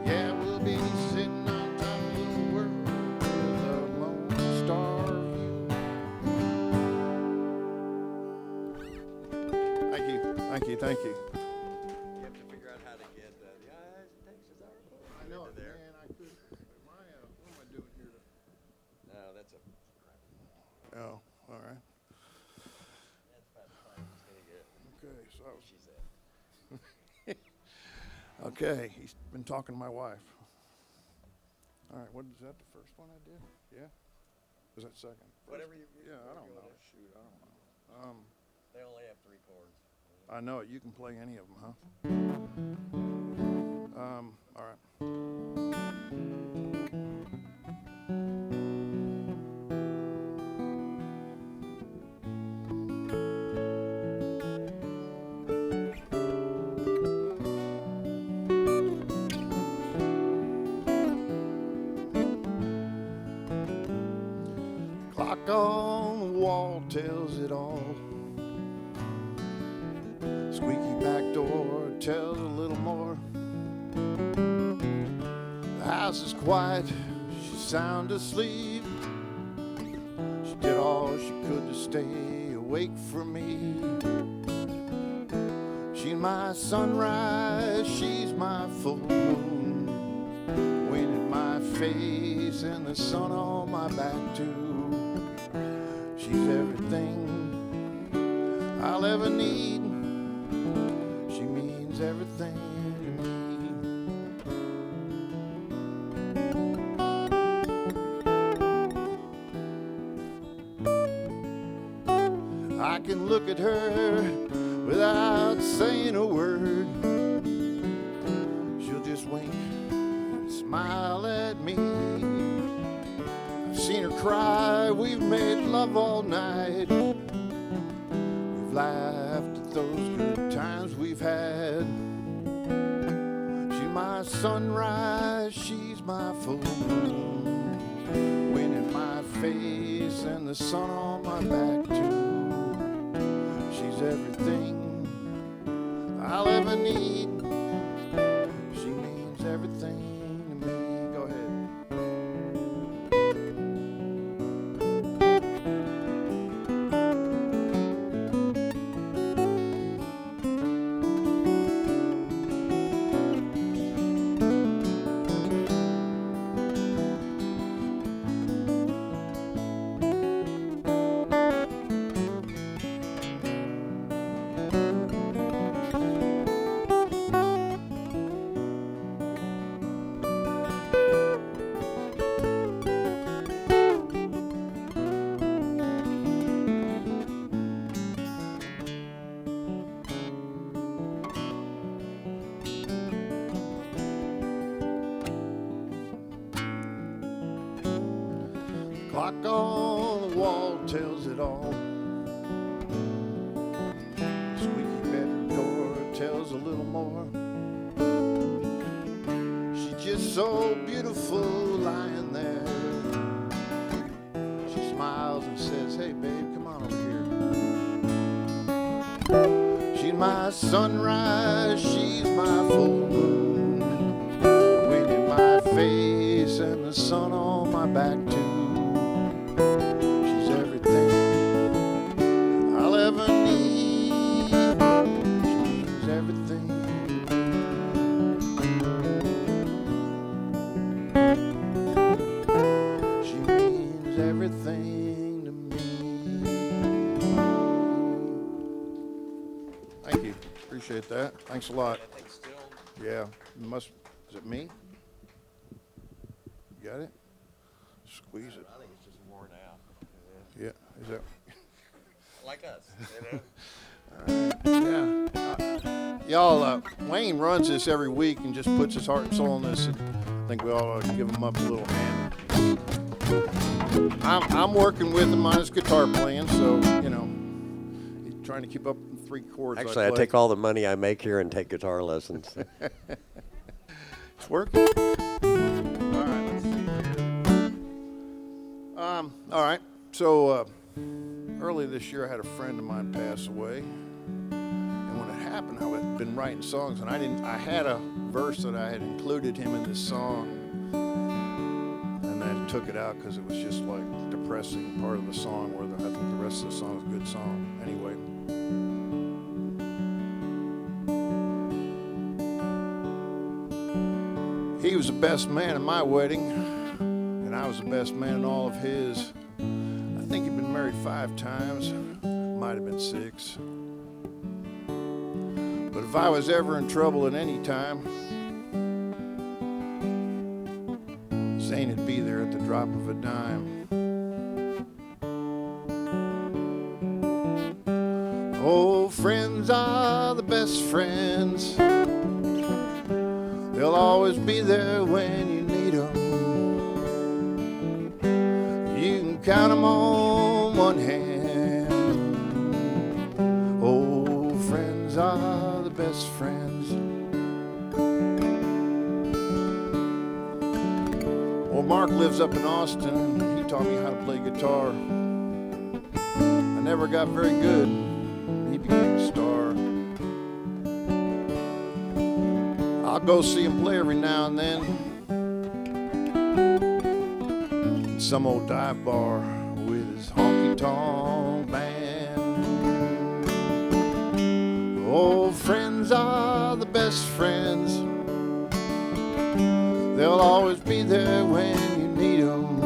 Yeah, we'll be sitting on top of the world with a lone star view. Thank you, thank you, thank you. You have to figure out how to get the eyes of Texas are I know, into there. man, I could. What am I doing here? No, that's a Oh, all right. that's about the time he's gonna get. Okay, so She's at. okay, he's been talking to my wife. All right, what is that? The first one I did? Yeah. Was that second? Whatever you. Yeah, I whatever don't you know. wanna- Shoot, I don't know. They only have 3 chords. I know it. You can play any of them, huh? All right. Clock on the wall tells it all. Squeaky back door tells a little more. The house is quiet, she's sound asleep. She did all she could to stay awake for me. She's my sunrise, she's my full moon. Wind in my face and the sun on my back too. She's everything I'll ever need. She means everything to me. I can look at her without saying a word. She'll just wink and smile at me. I've seen her cry, we've made love all night. We've laughed at those good times we've had. She's my sunrise, she's my full moon. Wind in my face and the sun on my back too. She's everything I'll ever need. She means everything to me. Go ahead. Clock on the wall tells it all. Squeaky bedroom door tells a little more. She's just so beautiful lying there. She smiles and says, hey babe, come on over here. She's my sunrise, she's my full moon. The wind in my face and the sun on my back too. She's everything I'll ever need. She's everything. She means everything to me. Thank you. Appreciate that. Thanks a lot. Yeah. Is it me? You got it? Squeeze it. I think it's just worn out. Yeah. Is that? Like us, you know? Y'all, Wayne runs this every week and just puts his heart and soul in this. And I think we ought to give him up a little hand. I'm working with him on his guitar playing, so, you know, he's trying to keep up with 3 chords. Actually, I take all the money I make here and take guitar lessons. It's working. All right, let's see here. All right, so early this year I had a friend of mine pass away. And when it happened, I had been writing songs, and I had a verse that I had included him in this song, and then took it out because it was just like depressing part of the song, where I think the rest of the song is a good song. Anyway. He was the best man in my wedding, and I was the best man in all of his. I think he'd been married 5 times, might have been 6. But if I was ever in trouble at any time, Zane would be there at the drop of a dime. Oh, friends are the best friends. They'll always be there when you need them. You can count them on one hand. Oh, friends are the best friends. Well, Mark lives up in Austin. He taught me how to play guitar. I never got very good. He became a star. I'll go see him play every now and then. Some old dive bar with his honky-tonk band. Oh, friends are the best friends. They'll always be there when you need them.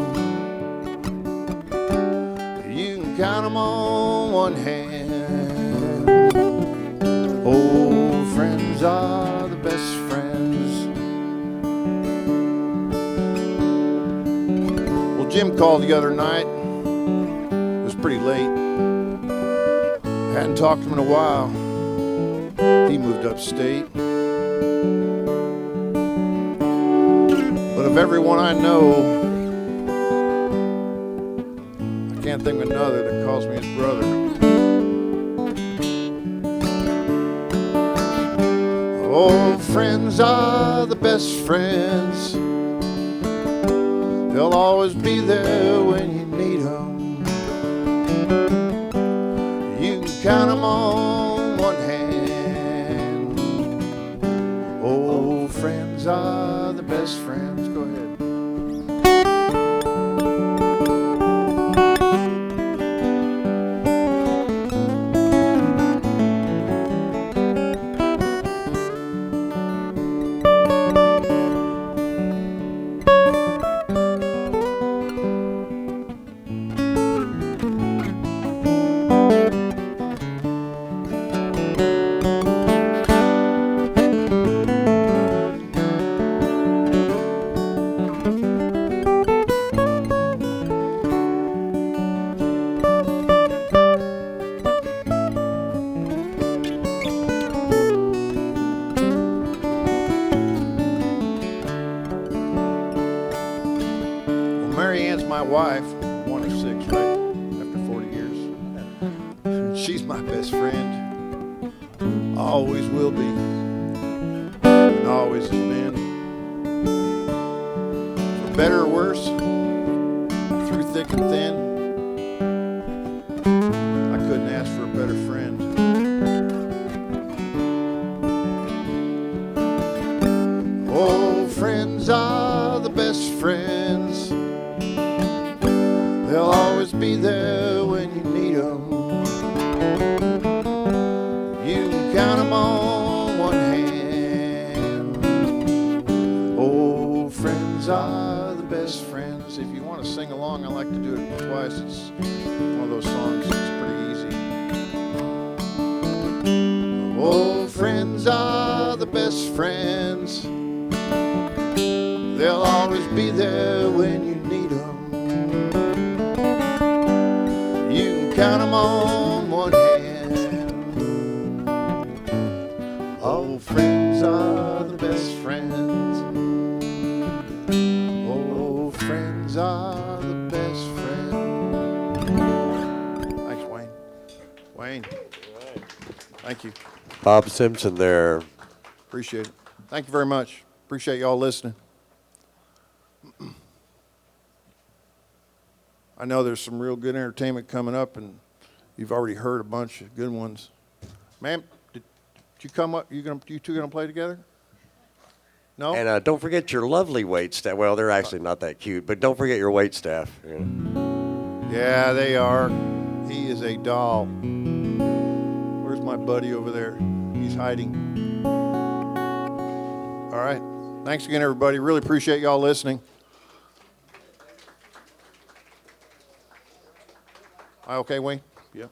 You can count them on one hand. Oh, friends are the best friends. Well, Jim called the other night. It was pretty late. Hadn't talked to him in a while. He moved upstate. But of everyone I know, I can't think of another that calls me his brother. Oh, friends are the best friends. They'll always be there when you need them. You can count them on one hand. Oh, friends are the best friends. Go ahead. 1 or 6, right? After 40 years. She's my best friend. Always will be. And always has been. For better or worse, through thick and thin, I couldn't ask for a better friend. Oh, friends are the best friends. They'll always be there when you need them. You can count them on one hand. Oh, friends are the best friends. If you want to sing along, I like to do it twice. It's one of those songs that's pretty easy. Oh, friends are the best friends. They'll always be there when you need them. You can count them on one hand. Oh, friends are the best friends. Oh, friends are the best friends. Thanks, Wayne. Wayne. Thank you. Bob Simpson there. Appreciate it. Thank you very much. Appreciate y'all listening. I know there's some real good entertainment coming up, and you've already heard a bunch of good ones. Ma'am, did you come up? You two gonna play together? No. And don't forget your lovely wait staff. Well, they're actually not that cute, but don't forget your wait staff. You know. Yeah, they are. He is a doll. Where's my buddy over there? He's hiding. All right. Thanks again, everybody. Really appreciate y'all listening. Okay, Wayne? Yeah.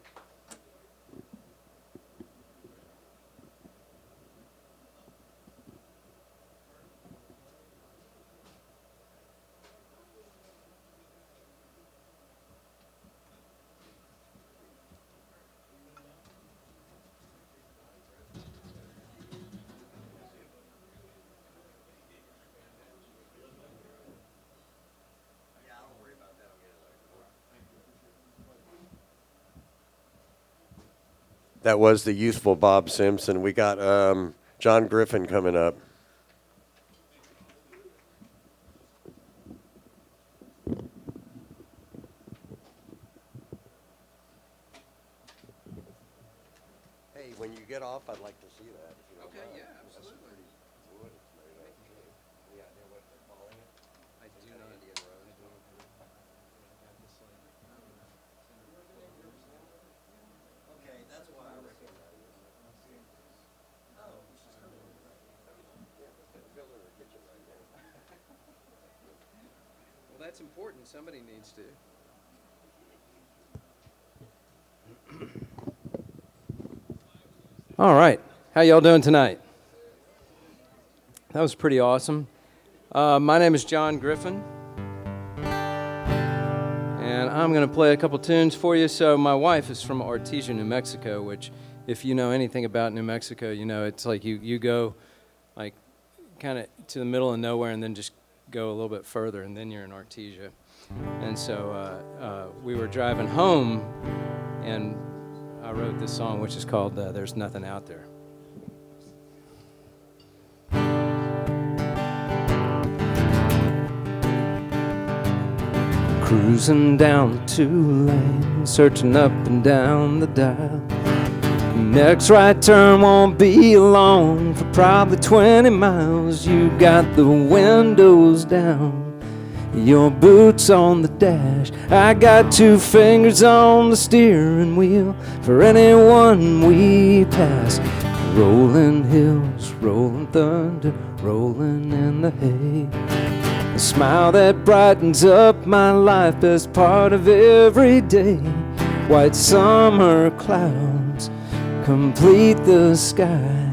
That was the youthful Bob Simpson. We got John Griffin coming up. Hey, when you get off, I'd like to see that. If you don't mind. Yeah, absolutely. Yeah, I know what they're calling it. I do not. Indian Road. Okay, that's why I recognize it. Well, that's important. Somebody needs to. All right. How y'all doing tonight? That was pretty awesome. My name is John Griffin, and I'm going to play a couple tunes for you. So my wife is from Artesia, New Mexico, which, if you know anything about New Mexico, you know it's like you go like kind of to the middle of nowhere and then just go a little bit further, and then you're in Artesia. And so we were driving home, and I wrote this song, which is called There's Nothing Out There. Cruising down the 2-lane, searching up and down the dial. Next right turn won't be long for probably 20 miles. You got the windows down, your boots on the dash. I got 2 fingers on the steering wheel for anyone we pass. Rolling hills, rolling thunder, rolling in the hay. A smile that brightens up my life, best part of every day. White summer clouds complete the sky.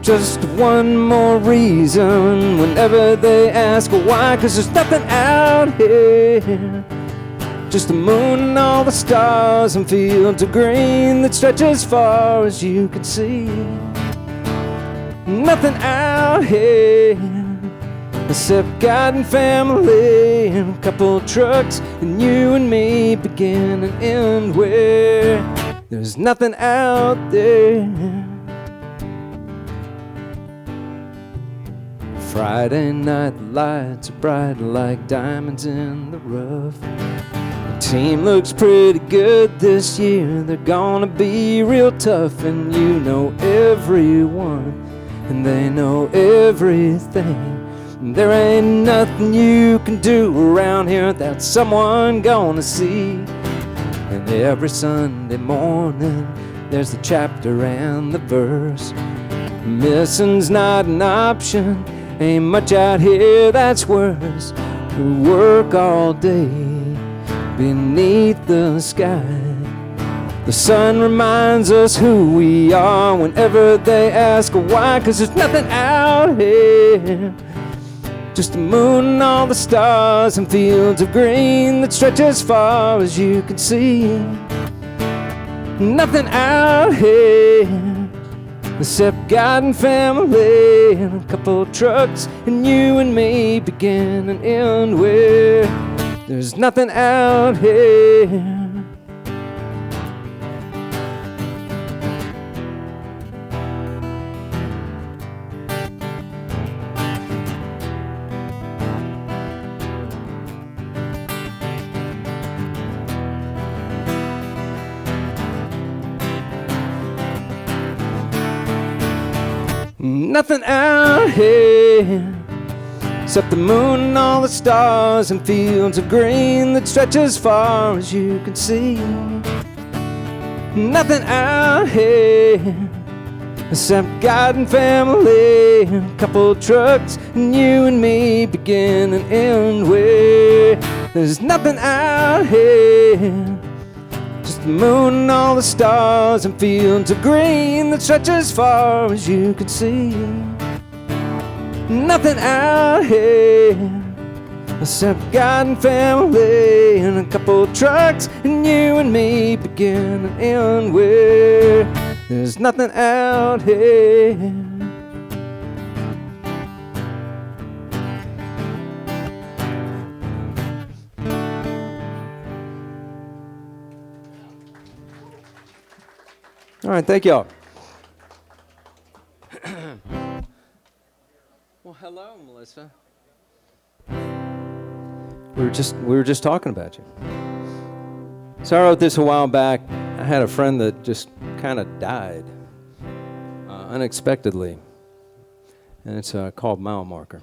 Just one more reason whenever they ask why, 'cause there's nothing out here. Just the moon and all the stars and fields of green that stretch as far as you can see. Nothing out here except God and family and a couple trucks, and you and me begin and end where there's nothing out there. Friday night lights are bright like diamonds in the rough. The team looks pretty good this year. They're gonna be real tough, and you know everyone, and they know everything. There ain't nothing you can do around here that someone gonna see. And every Sunday morning there's the chapter and the verse. Missing's not an option, ain't much out here that's worse. We work all day beneath the sky. The sun reminds us who we are whenever they ask why, 'cause there's nothing out here, just the moon and all the stars and fields of green that stretch as far as you can see. Nothing out here except God and family and a couple trucks, and you and me begin and end where there's nothing out here. Nothing out here except the moon and all the stars and fields of green that stretch as far as you can see. Nothing out here except God and family and a couple trucks, and you and me begin and end where there's nothing out here, just the moon and all the stars and fields of green that stretch as far as you can see. Nothing out here except God and family and a couple trucks, and you and me begin and end where there's nothing out here. All right, thank y'all. Well, hello, Melissa. We were just talking about you. So I wrote this a while back. I had a friend that just kind of died unexpectedly, and it's called Mile Marker.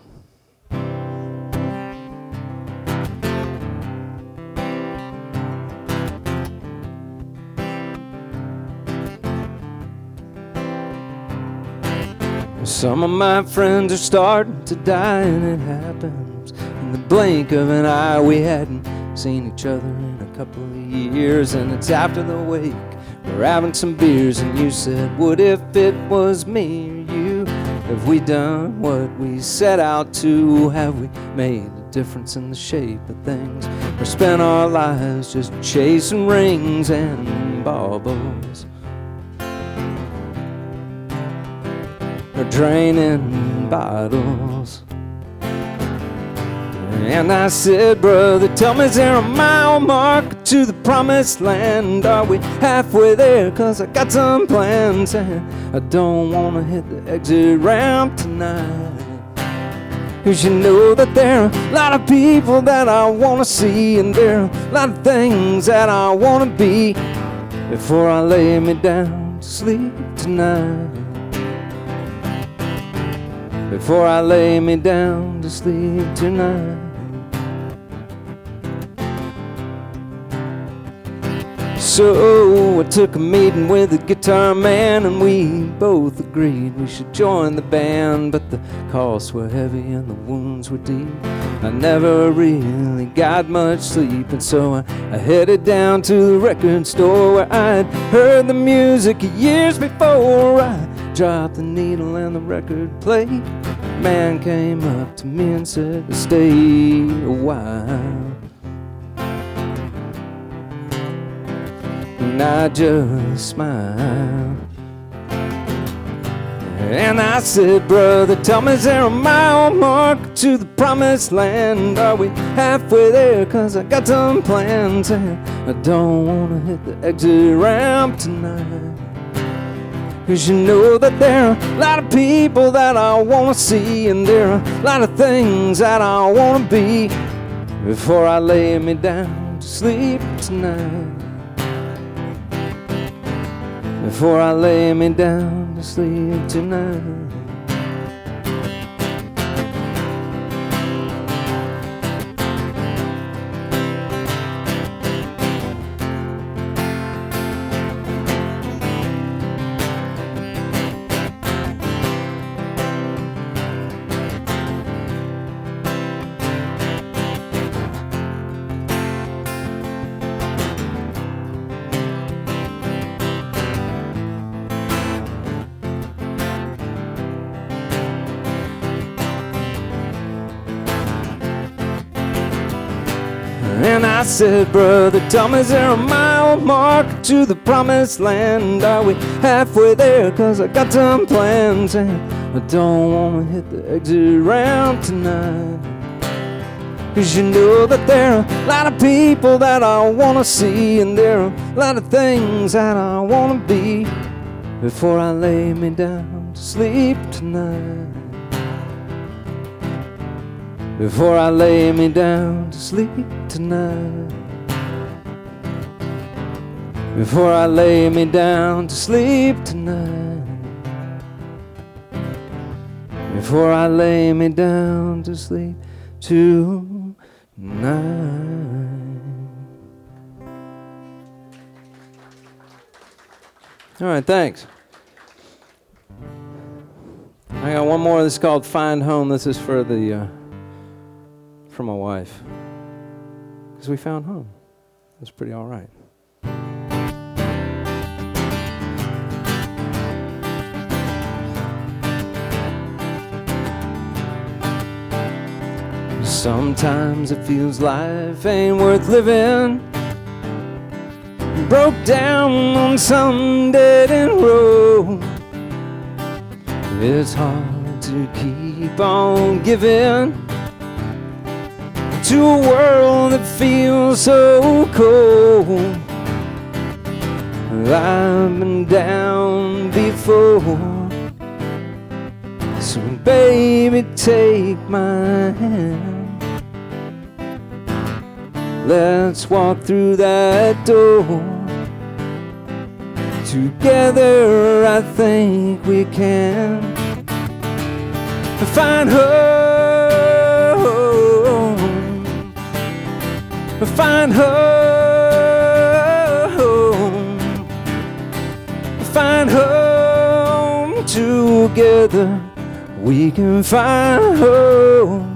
Some of my friends are starting to die, and it happens in the blink of an eye. We hadn't seen each other in a couple of years, and it's after the wake. We're having some beers, and you said, what if it was me or you? Have we done what we set out to? Have we made a difference in the shape of things? Or spent our lives just chasing rings and baubles? Or draining bottles? And I said, brother, tell me, is there a mile marker to the promised land? Are we halfway there? 'Cause I got some plans, and I don't want to hit the exit ramp tonight. 'Cause you know that there are a lot of people that I want to see, and there are a lot of things that I want to be before I lay me down to sleep tonight. Before I lay me down to sleep tonight. So I took a meeting with the guitar man, and we both agreed we should join the band. But the costs were heavy and the wounds were deep. I never really got much sleep, and so I headed down to the record store where I'd heard the music years before. I dropped the needle and the record played. Man came up to me and said to stay a while, and I just smiled. And I said, brother, tell me, is there a mile mark to the promised land? Are we halfway there? 'Cause I got some plans, and I don't wanna hit the exit ramp tonight. 'Cause you know that there are a lot of people that I wanna see, and there are a lot of things that I wanna be before I lay me down to sleep tonight. Before I lay me down to sleep tonight. And I said, brother, tell me, is there a mile mark to the promised land? Are we halfway there? 'Cause I got some plans, and I don't wanna hit the exit ramp tonight. 'Cause you know that there are a lot of people that I wanna see, and there are a lot of things that I wanna be before I lay me down to sleep tonight. Before I lay me down to sleep tonight. Before I lay me down to sleep tonight. Before I lay me down to sleep tonight. All right, thanks. I got one more. This is called Find Home. This is for my wife, because we found home. It was pretty all right. Sometimes it feels life ain't worth living. Broke down on some dead-end road. It's hard to keep on giving to a world that feels so cold. I've been down before, so baby, take my hand. Let's walk through that door. Together I think we can find home. Find home. Find home. Together we can find home.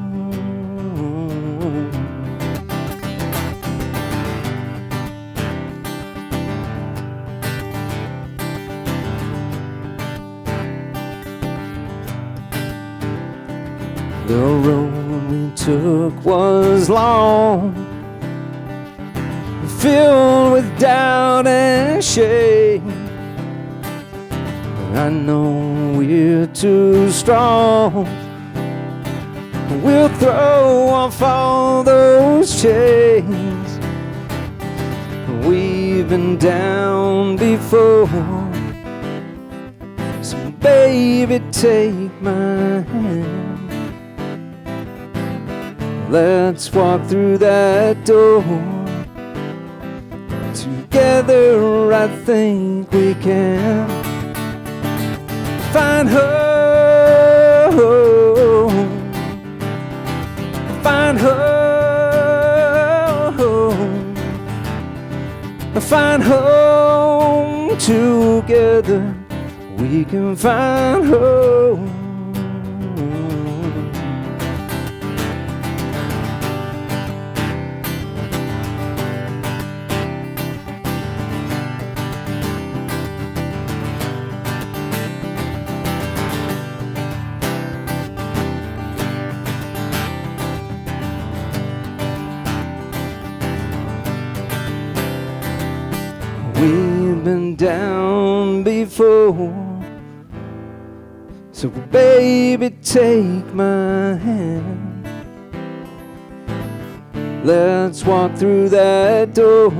The road we took was long, filled with doubt and shame. I know we're too strong. We'll throw off all those chains. We've been down before, so baby, take my hand. Let's walk through that door. Together I think we can find home. Find home. Find home. Together we can find home. We've been down before, So baby, take my hand. Let's walk through that door.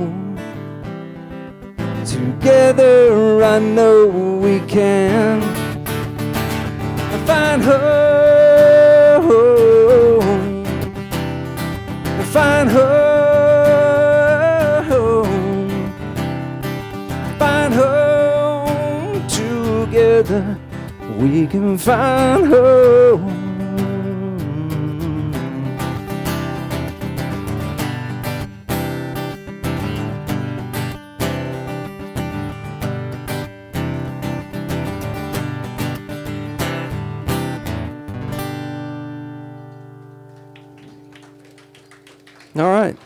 Together I know we can find home, find home, find home. Together we can find home. All right.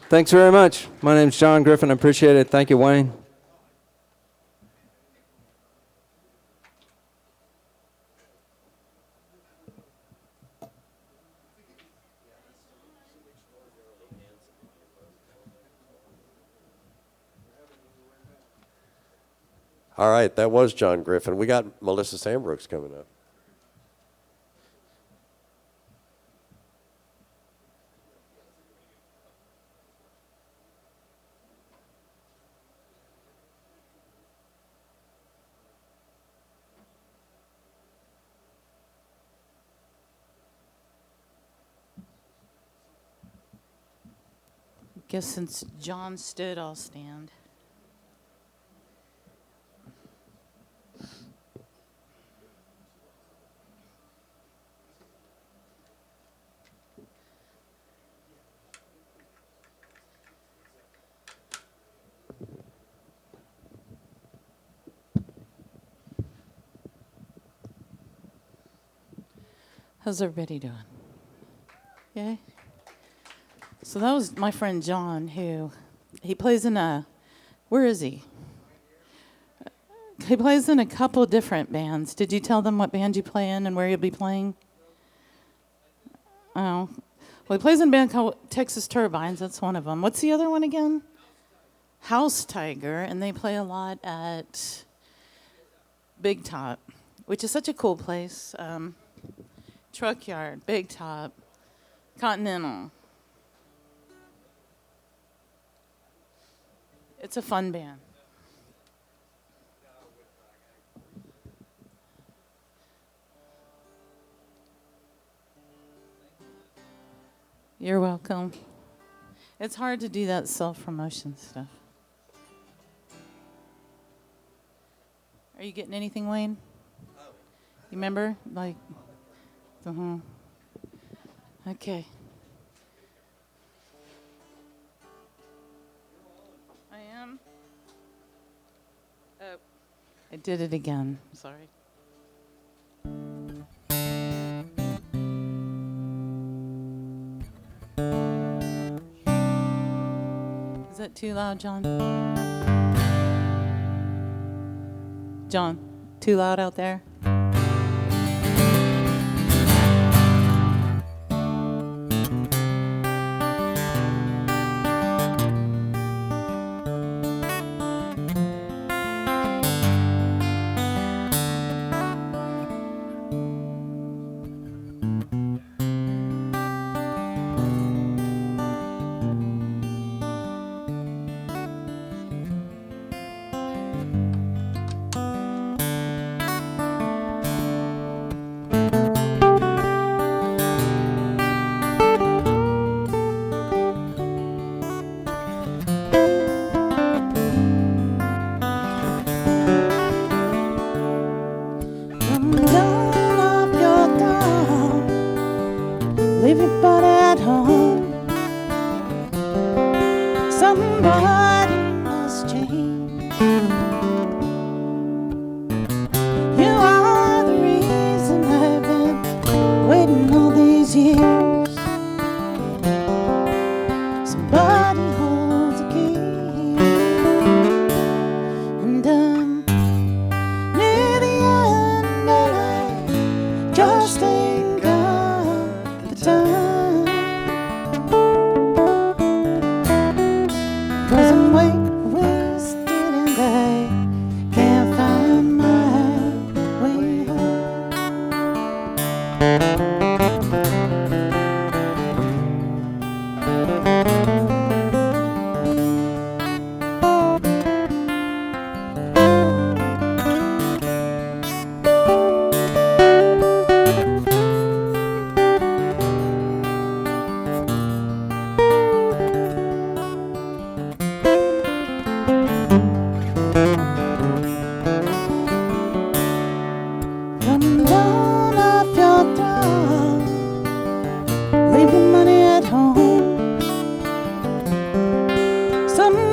Thanks very much. My name's John Griffin. I appreciate it. Thank you, Wayne. All right, that was John Griffin. We got Melissa Sandbrooks coming up. Guess since John stood, I'll stand. How's everybody doing? Yay? So that was my friend John, who he plays in a, where is he? He plays in a couple of different bands. Did you tell them what band you play in and where you'll be playing? Oh, well, he plays in a band called Texas Turbines. That's one of them. What's the other one again? House Tiger, and they play a lot at Big Top, which is such a cool place. Truck Yard, Big Top, Continental. It's a fun band. You're welcome. It's hard to do that self-promotion stuff. Are you getting anything, Wayne? You remember? Like, Okay. I am. Oh, I did it again. Sorry. Is that too loud, John? John, too loud out there? Leave your body at home. Somebody must change. You are the reason I've been waiting all these years. Somebody holds a key, and I'm near the end, and I just ain't got the time. 'Cause I'm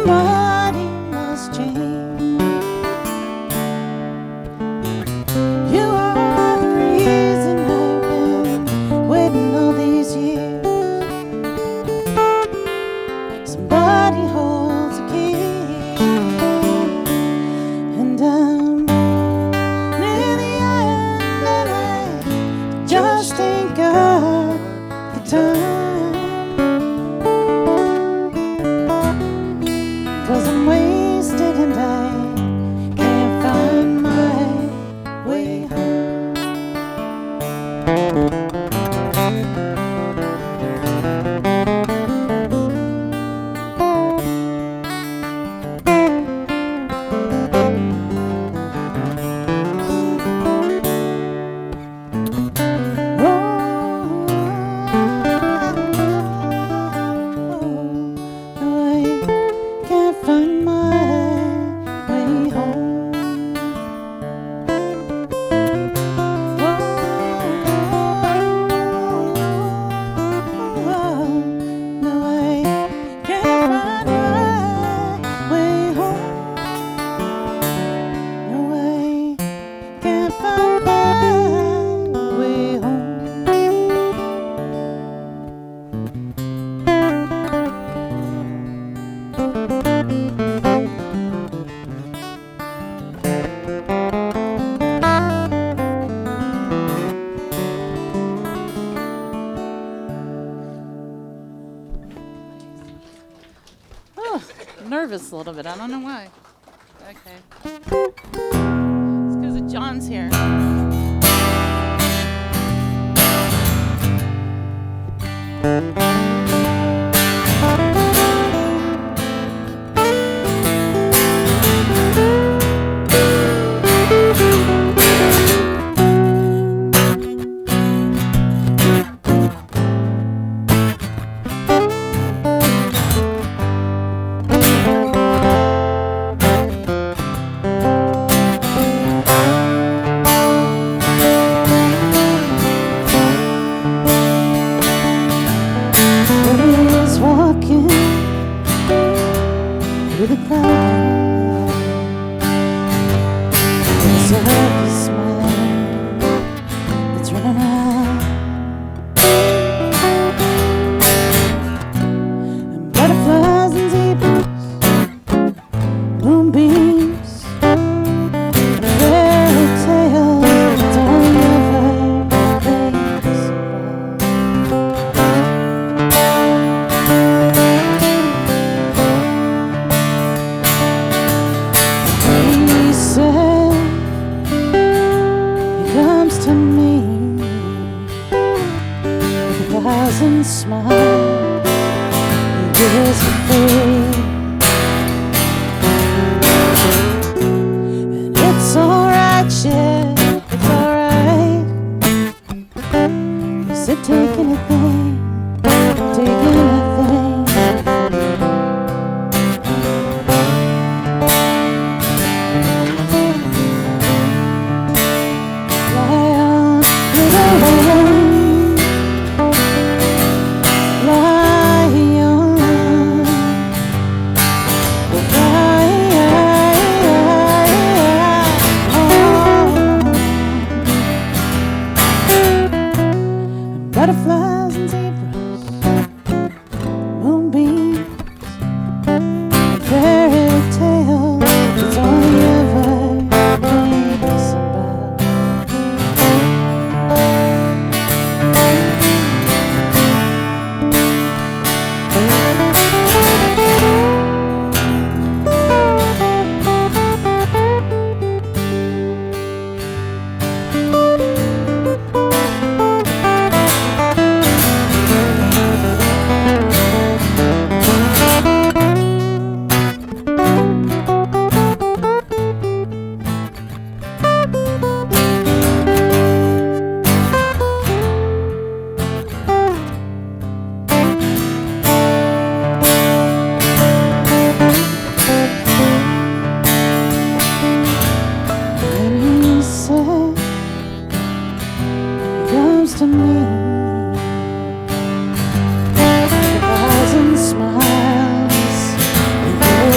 somebody must change. You are the reason I've been waiting all these years. Somebody holds a key, and I'm near the end, and I just ain't got the time. 'Cause I'm wasted and I can't find my way home. I can't find my way home. No, I can't find my way home. No, I can't find my way home. Oh, nervous a little bit. I don't know why. Okay. It's because of John's here. Is walking through the crowd. There's a happy smile that's running around, and butterflies and zebras, moonbeams, and a fairy tale that don't ever fades away.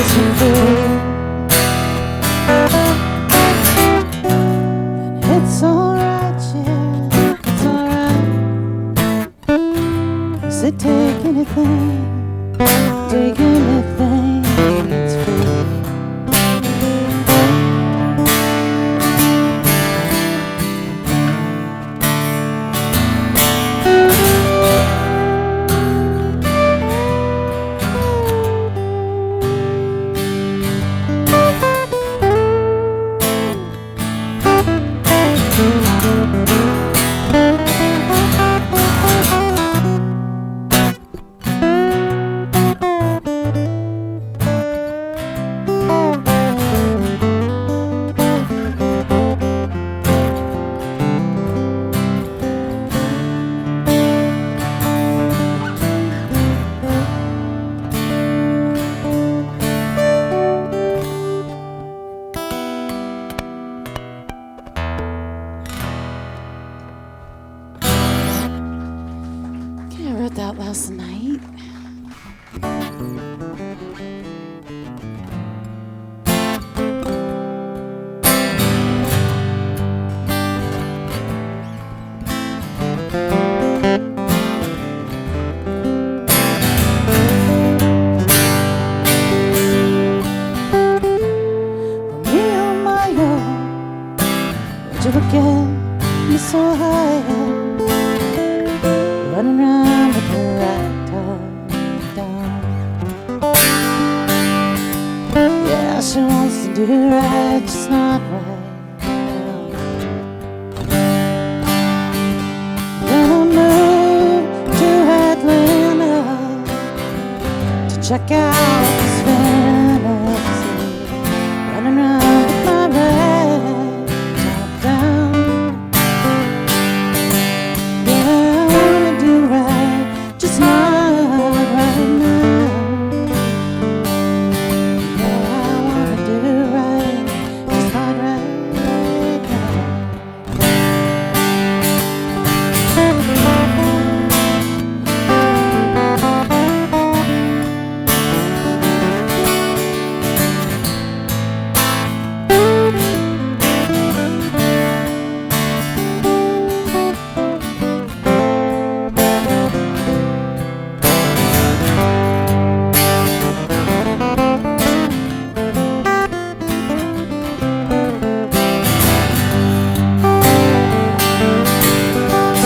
sets you free. And it's alright, yeah, it's alright. You say take anything, take anything, it's free. Okay, I wrote that last night. Me on my own, would you look at me so high? Running around with the right top down. Yeah, she wants to do right, just not right now. Then I moved to Atlanta to check out this fantasy. Running around with my right top down. Just not right now. Yeah, I wanna do right, just not right now.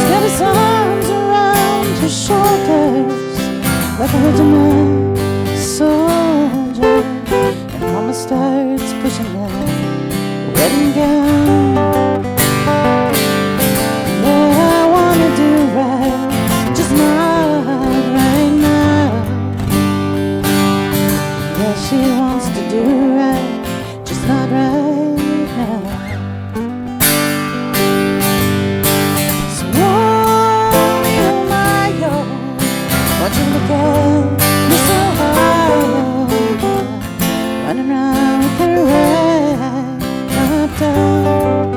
Steady his arms around your shoulders like a regiment soldier. And mama starts pushing that wedding gown. Yeah, I wanna do right, just not right now. Yeah, she wants to do right, just not right now. So oh my God, won't you look at me so high? Running around with her right top down.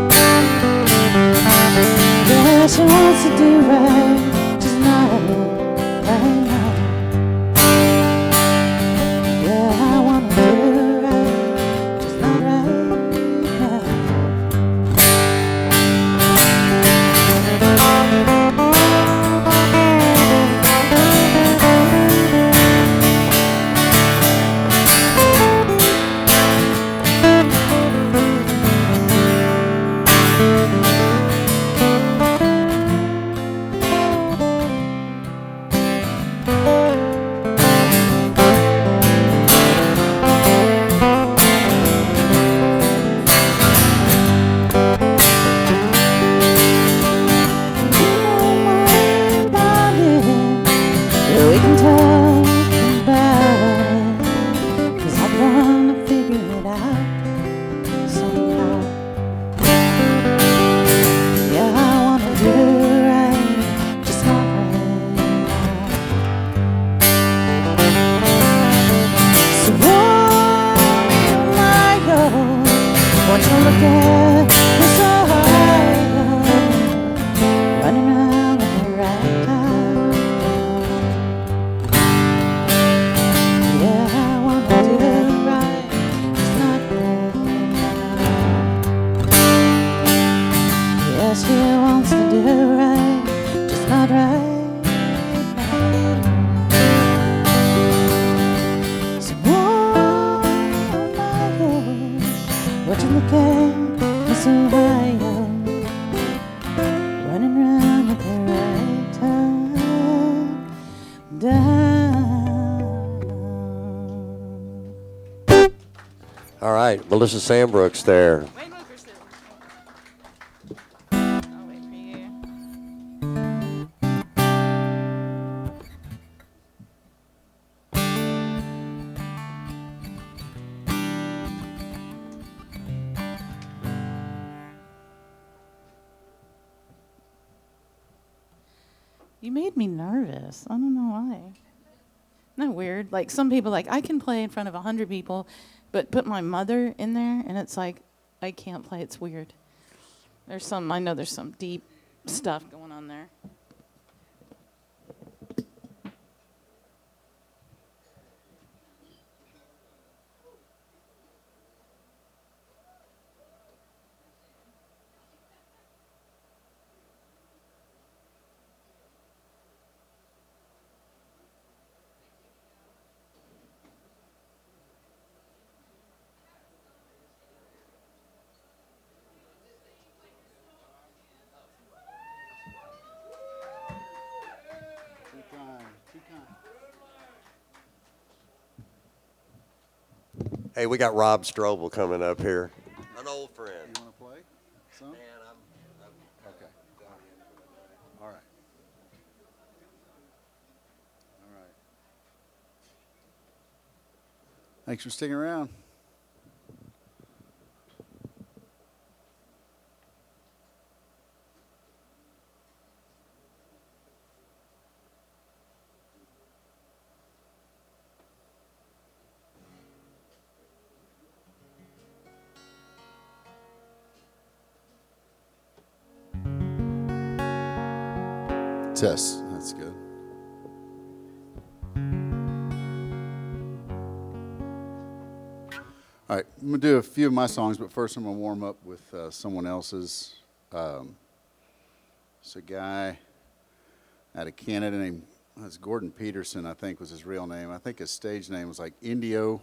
Yeah, she wants to do right, just not right now. Yeah, I wanna do right, just not right now. We can talk about it, 'cause I wanna figure it out somehow. Yeah, I wanna do right, just not right now. So oh my God, won't you look at me so high, running around with the right time. Yeah, I wanna do right. Look at Miss Ohio, running around with her right tongue down. All right, Melissa Sandbrooks there. Wayne Wilkerson. I'll wait for you. You made me nervous. I don't know why. Isn't that weird? Like some people, like I can play in front of 100 people, but put my mother in there, and it's like I can't play. It's weird. I know there's some deep stuff going on there. Hey, we got Rob Strobel coming up here. An old friend. You want to play some? Man, Okay. All right. All right. Thanks for sticking around. Test. That's good. All right, I'm going to do a few of my songs, but first I'm going to warm up with someone else's. It's a guy out of Canada named Gordon Peterson, I think was his real name. I think his stage name was like Indio.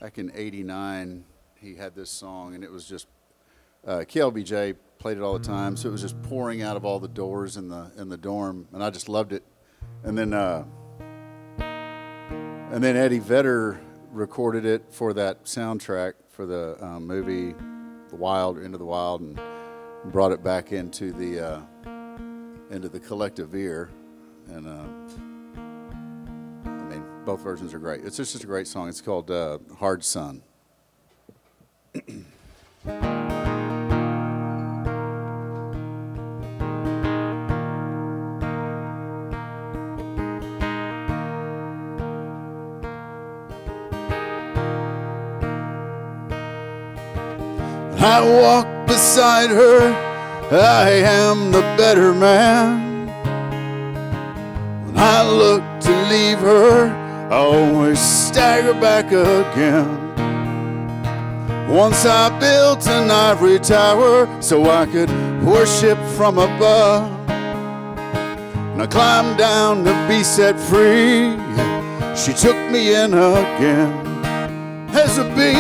Back in '89, he had this song, and it was just KLBJ played it all the time, so it was just pouring out of all the doors in the dorm, and I just loved it. And then Eddie Vedder recorded it for that soundtrack for the movie Into the Wild, and brought it back into the collective ear. And I mean, both versions are great. It's just a great song. It's called Hard Sun. I walk beside her, I am the better man. When I look to leave her, I always stagger back again. Once I built an ivory tower so I could worship from above. And I climbed down to be set free. She took me in again. As a big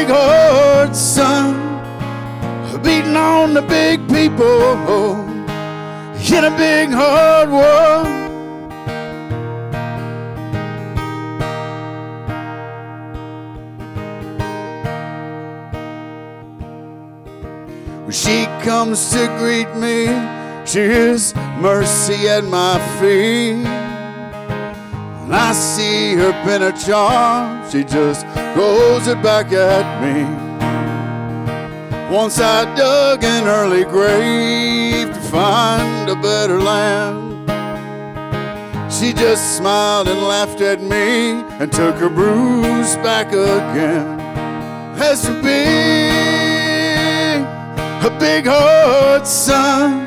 hard sun, beating on the big people in a big hard world. When she comes to greet me, she is mercy at my feet. When I see her pin a charm, she just throws it back at me. Once I dug an early grave to find a better land. She just smiled and laughed at me and took her bruise back again. As a big hard sun,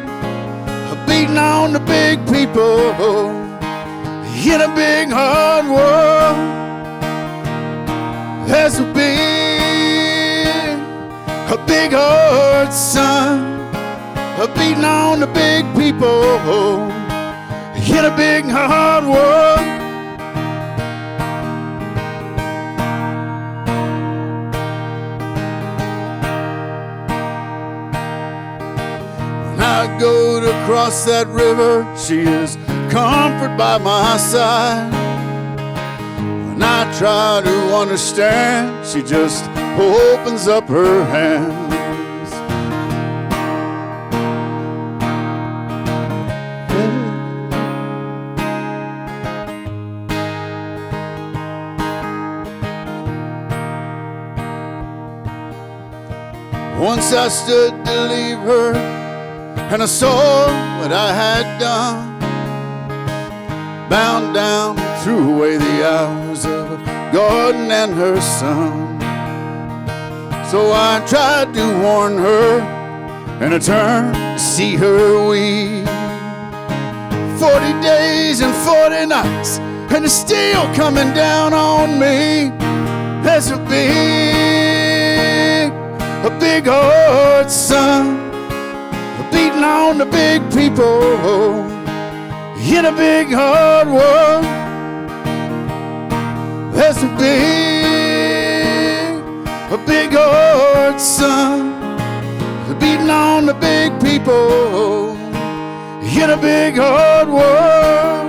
beating on the big people in a big hard world. As a big hard sun, beating on the big people in a big hard world. across that river, she is comfort by my side. When I try to understand, she just opens up her hands. Once I stood to leave her, and I saw what I had done. Bound down, threw away the hours of a garden and her son. So I tried to warn her, and I turned to see her weep. 40 days and 40 nights, and it's still coming down on me. There's a big heart, son, beating on the big people in a big hard world. There's a big heart, son, beating on the big people in a big hard world.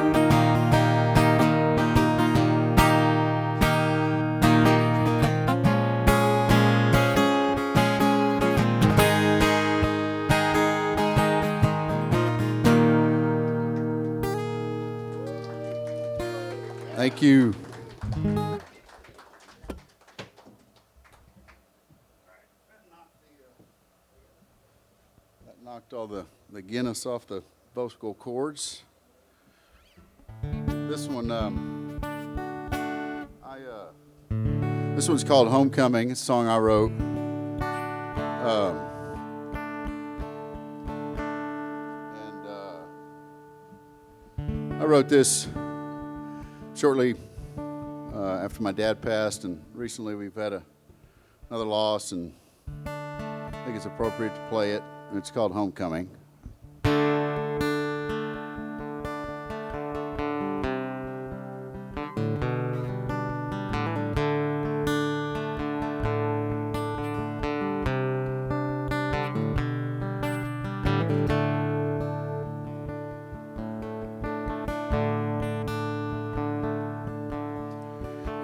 Thank you. That knocked all the Guinness off the vocal cords. This one, this one's called Homecoming. It's a song I wrote. I wrote this shortly after my dad passed, and recently we've had another loss, and I think it's appropriate to play it. And it's called Homecoming.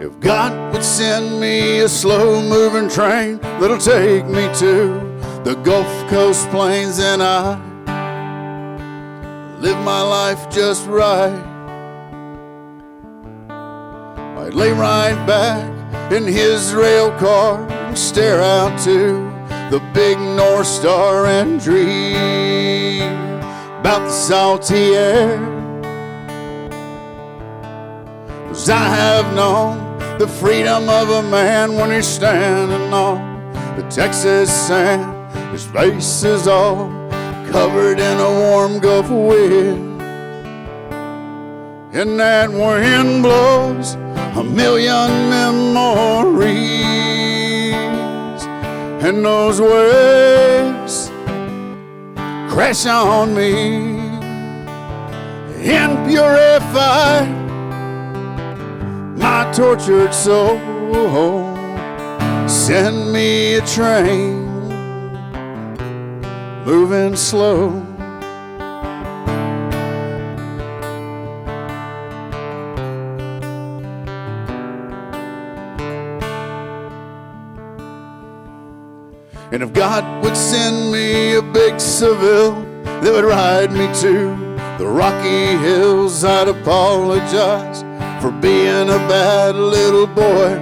If God would send me a slow-moving train that'll take me to the Gulf Coast plains, and I live my life just right, I'd lay right back in his rail car and stare out to the big North Star and dream about the salty air. 'Cause I have known the freedom of a man when he's standing on the Texas sand. His face is all covered in a warm Gulf wind, and that wind blows a million memories, and those waves crash on me and purify my tortured soul. Send me a train moving slow. And if God would send me a big Seville that would ride me to the Rocky Hills, I'd apologize for being a bad little boy.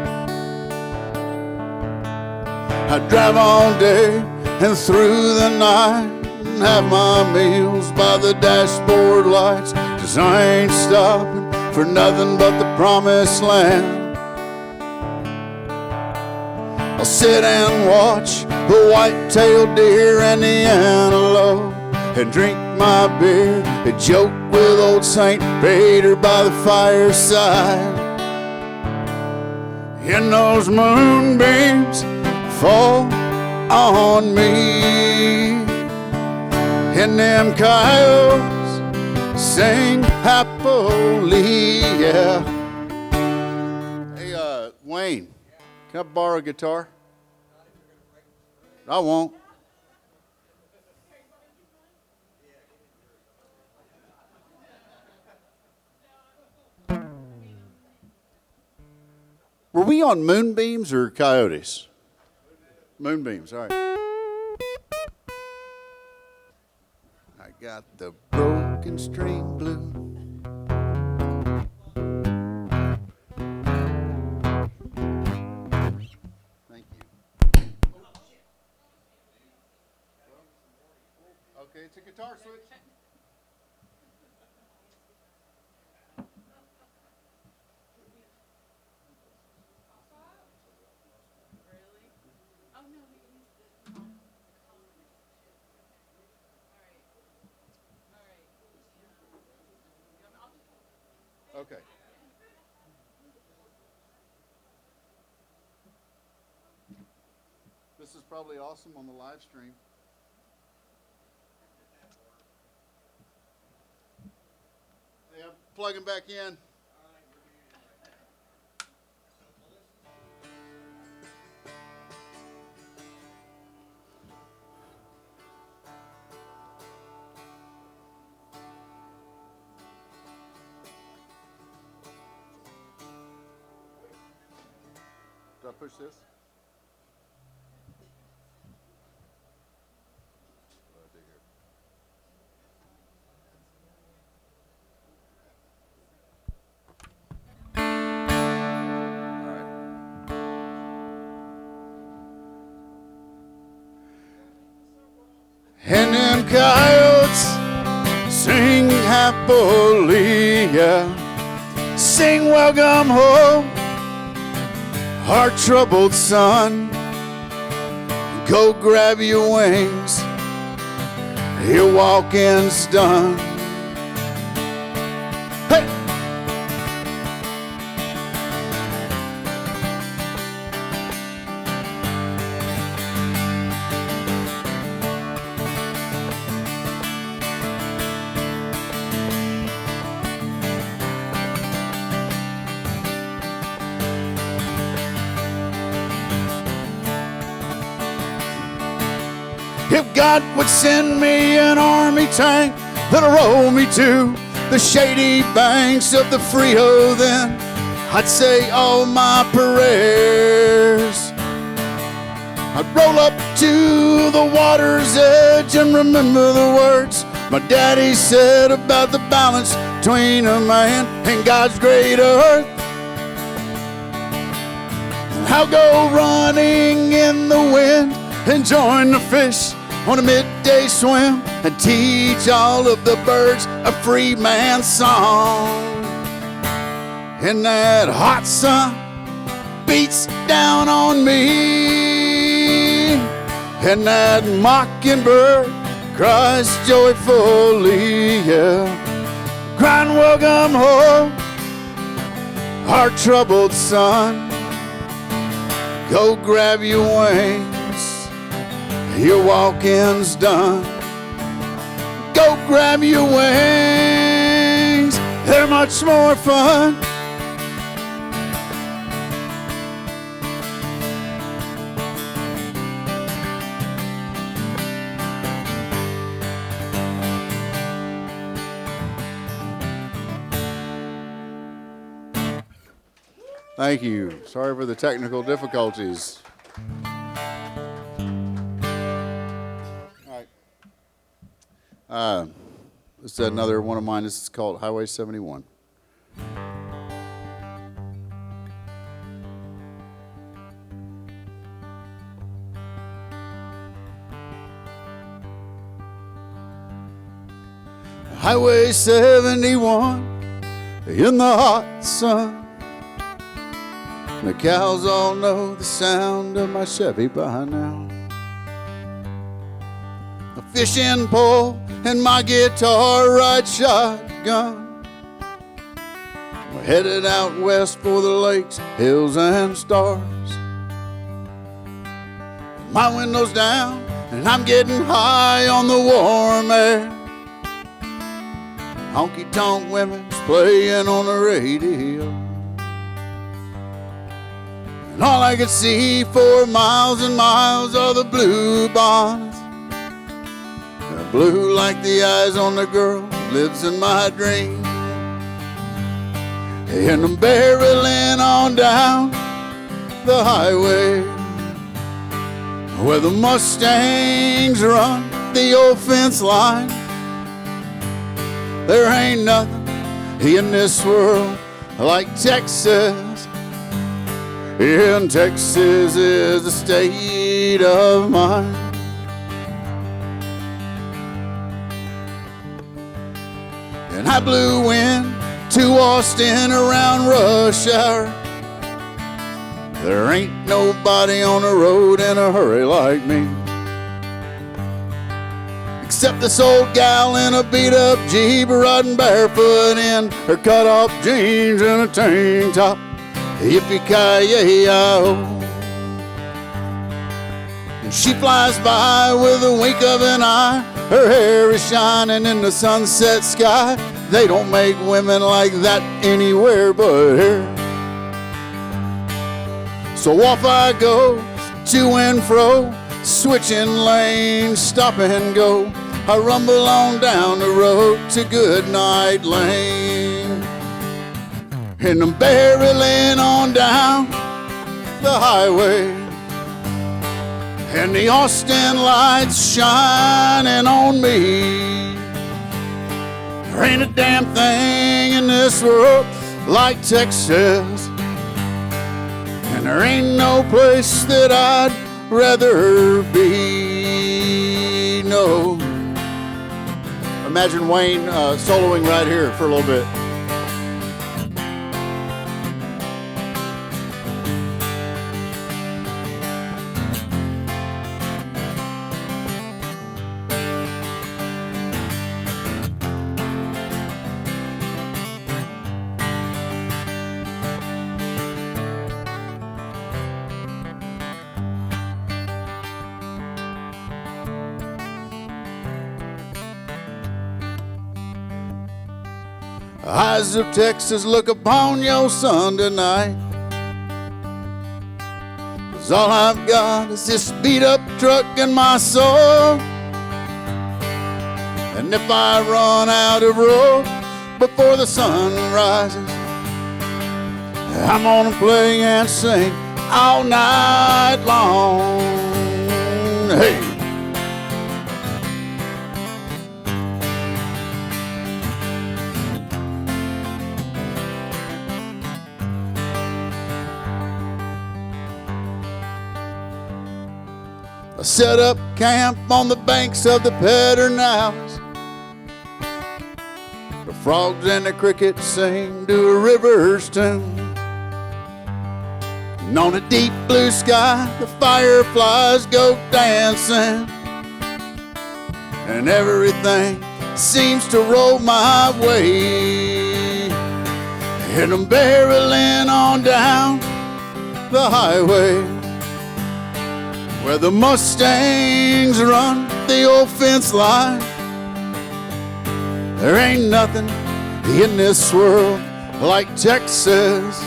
I'd drive all day and through the night and have my meals by the dashboard lights, 'cause I ain't stopping for nothing but the promised land. I'll sit and watch the white-tailed deer and the antelope and drink my beer and joke with old St. Peter by the fireside. And those moonbeams fall on me, and them coyotes sing happily, yeah. Hey, Wayne, can I borrow a guitar? I won't. Were we on moonbeams or coyotes? Moonbeams, all right. I got the broken string blue. Thank you. Okay, it's a guitar switch. Okay. This is probably awesome on the live stream. Yeah, plugging back in. Do I push this? What do I do here? All right. And them coyotes sing happily, yeah. Sing welcome home, our troubled son. Go grab your wings, your walking's done. Hey! If God would send me an army tank that'll roll me to the shady banks of the Frio, then I'd say all my prayers. I'd roll up to the water's edge and remember the words my daddy said about the balance between a man and God's great earth. And I'll go running in the wind and join the fish on a midday swim and teach all of the birds a free man's song. And that hot sun beats down on me, and that mockingbird cries joyfully, yeah, crying welcome home, our troubled son. Go grab your wings, your walking's done. Go grab your wings, they're much more fun. Thank you. Sorry for the technical difficulties. This is another one of mine. This is called Highway 71. Highway 71 in the hot sun. The cows all know the sound of my Chevy by now. A fishing pole and my guitar ride shotgun. We're headed out west for the lakes, hills, and stars. My window's down and I'm getting high on the warm air. Honky-tonk women's playing on the radio. And all I could see for miles and miles are the blue bonds. They're blue like the eyes on the girl who lives in my dream. And I'm barreling on down the highway where the Mustangs run the old fence line. There ain't nothing in this world like Texas. And Texas is a state of mind. And I blew in to Austin around rush hour. There ain't nobody on the road in a hurry like me, except this old gal in a beat-up Jeep riding barefoot in her cut-off jeans and a tank top. Yippee-ki-yay-yo. And she flies by with a wink of an eye. Her hair is shining in the sunset sky. They don't make women like that anywhere but here. So off I go, to and fro, switching lanes, stop and go. I rumble on down the road to Goodnight Lane. And I'm barreling on down the highway, and the Austin lights shining on me. There ain't a damn thing in this world like Texas, and there ain't no place that I'd rather be. No. Imagine Wayne soloing right here for a little bit. Eyes of Texas, look upon your son tonight. 'Cause all I've got is this beat up truck in my soul. And if I run out of road before the sun rises, I'm gonna play and sing all night long. Hey. I set up camp on the banks of the Pedernals. The frogs and the crickets sing to a river's tune. And on a deep blue sky, the fireflies go dancing. And everything seems to roll my way. And I'm barreling on down the highway where the Mustangs run the old fence line. There ain't nothing in this world like Texas,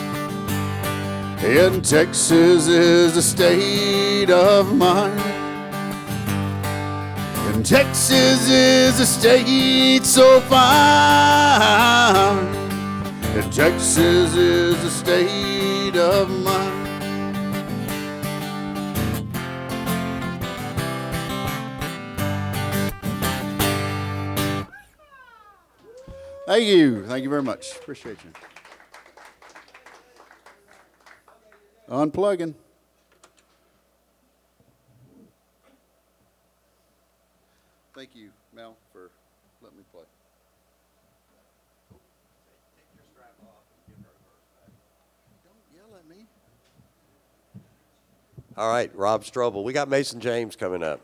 and Texas is a state of mind. And Texas is a state so fine, and Texas is a state of mind. Thank you. Thank you very much. Appreciate you. Unplugging. Thank you, Mel, for letting me play. Don't yell at me. All right, Rob Strobel. We got Mason James coming up.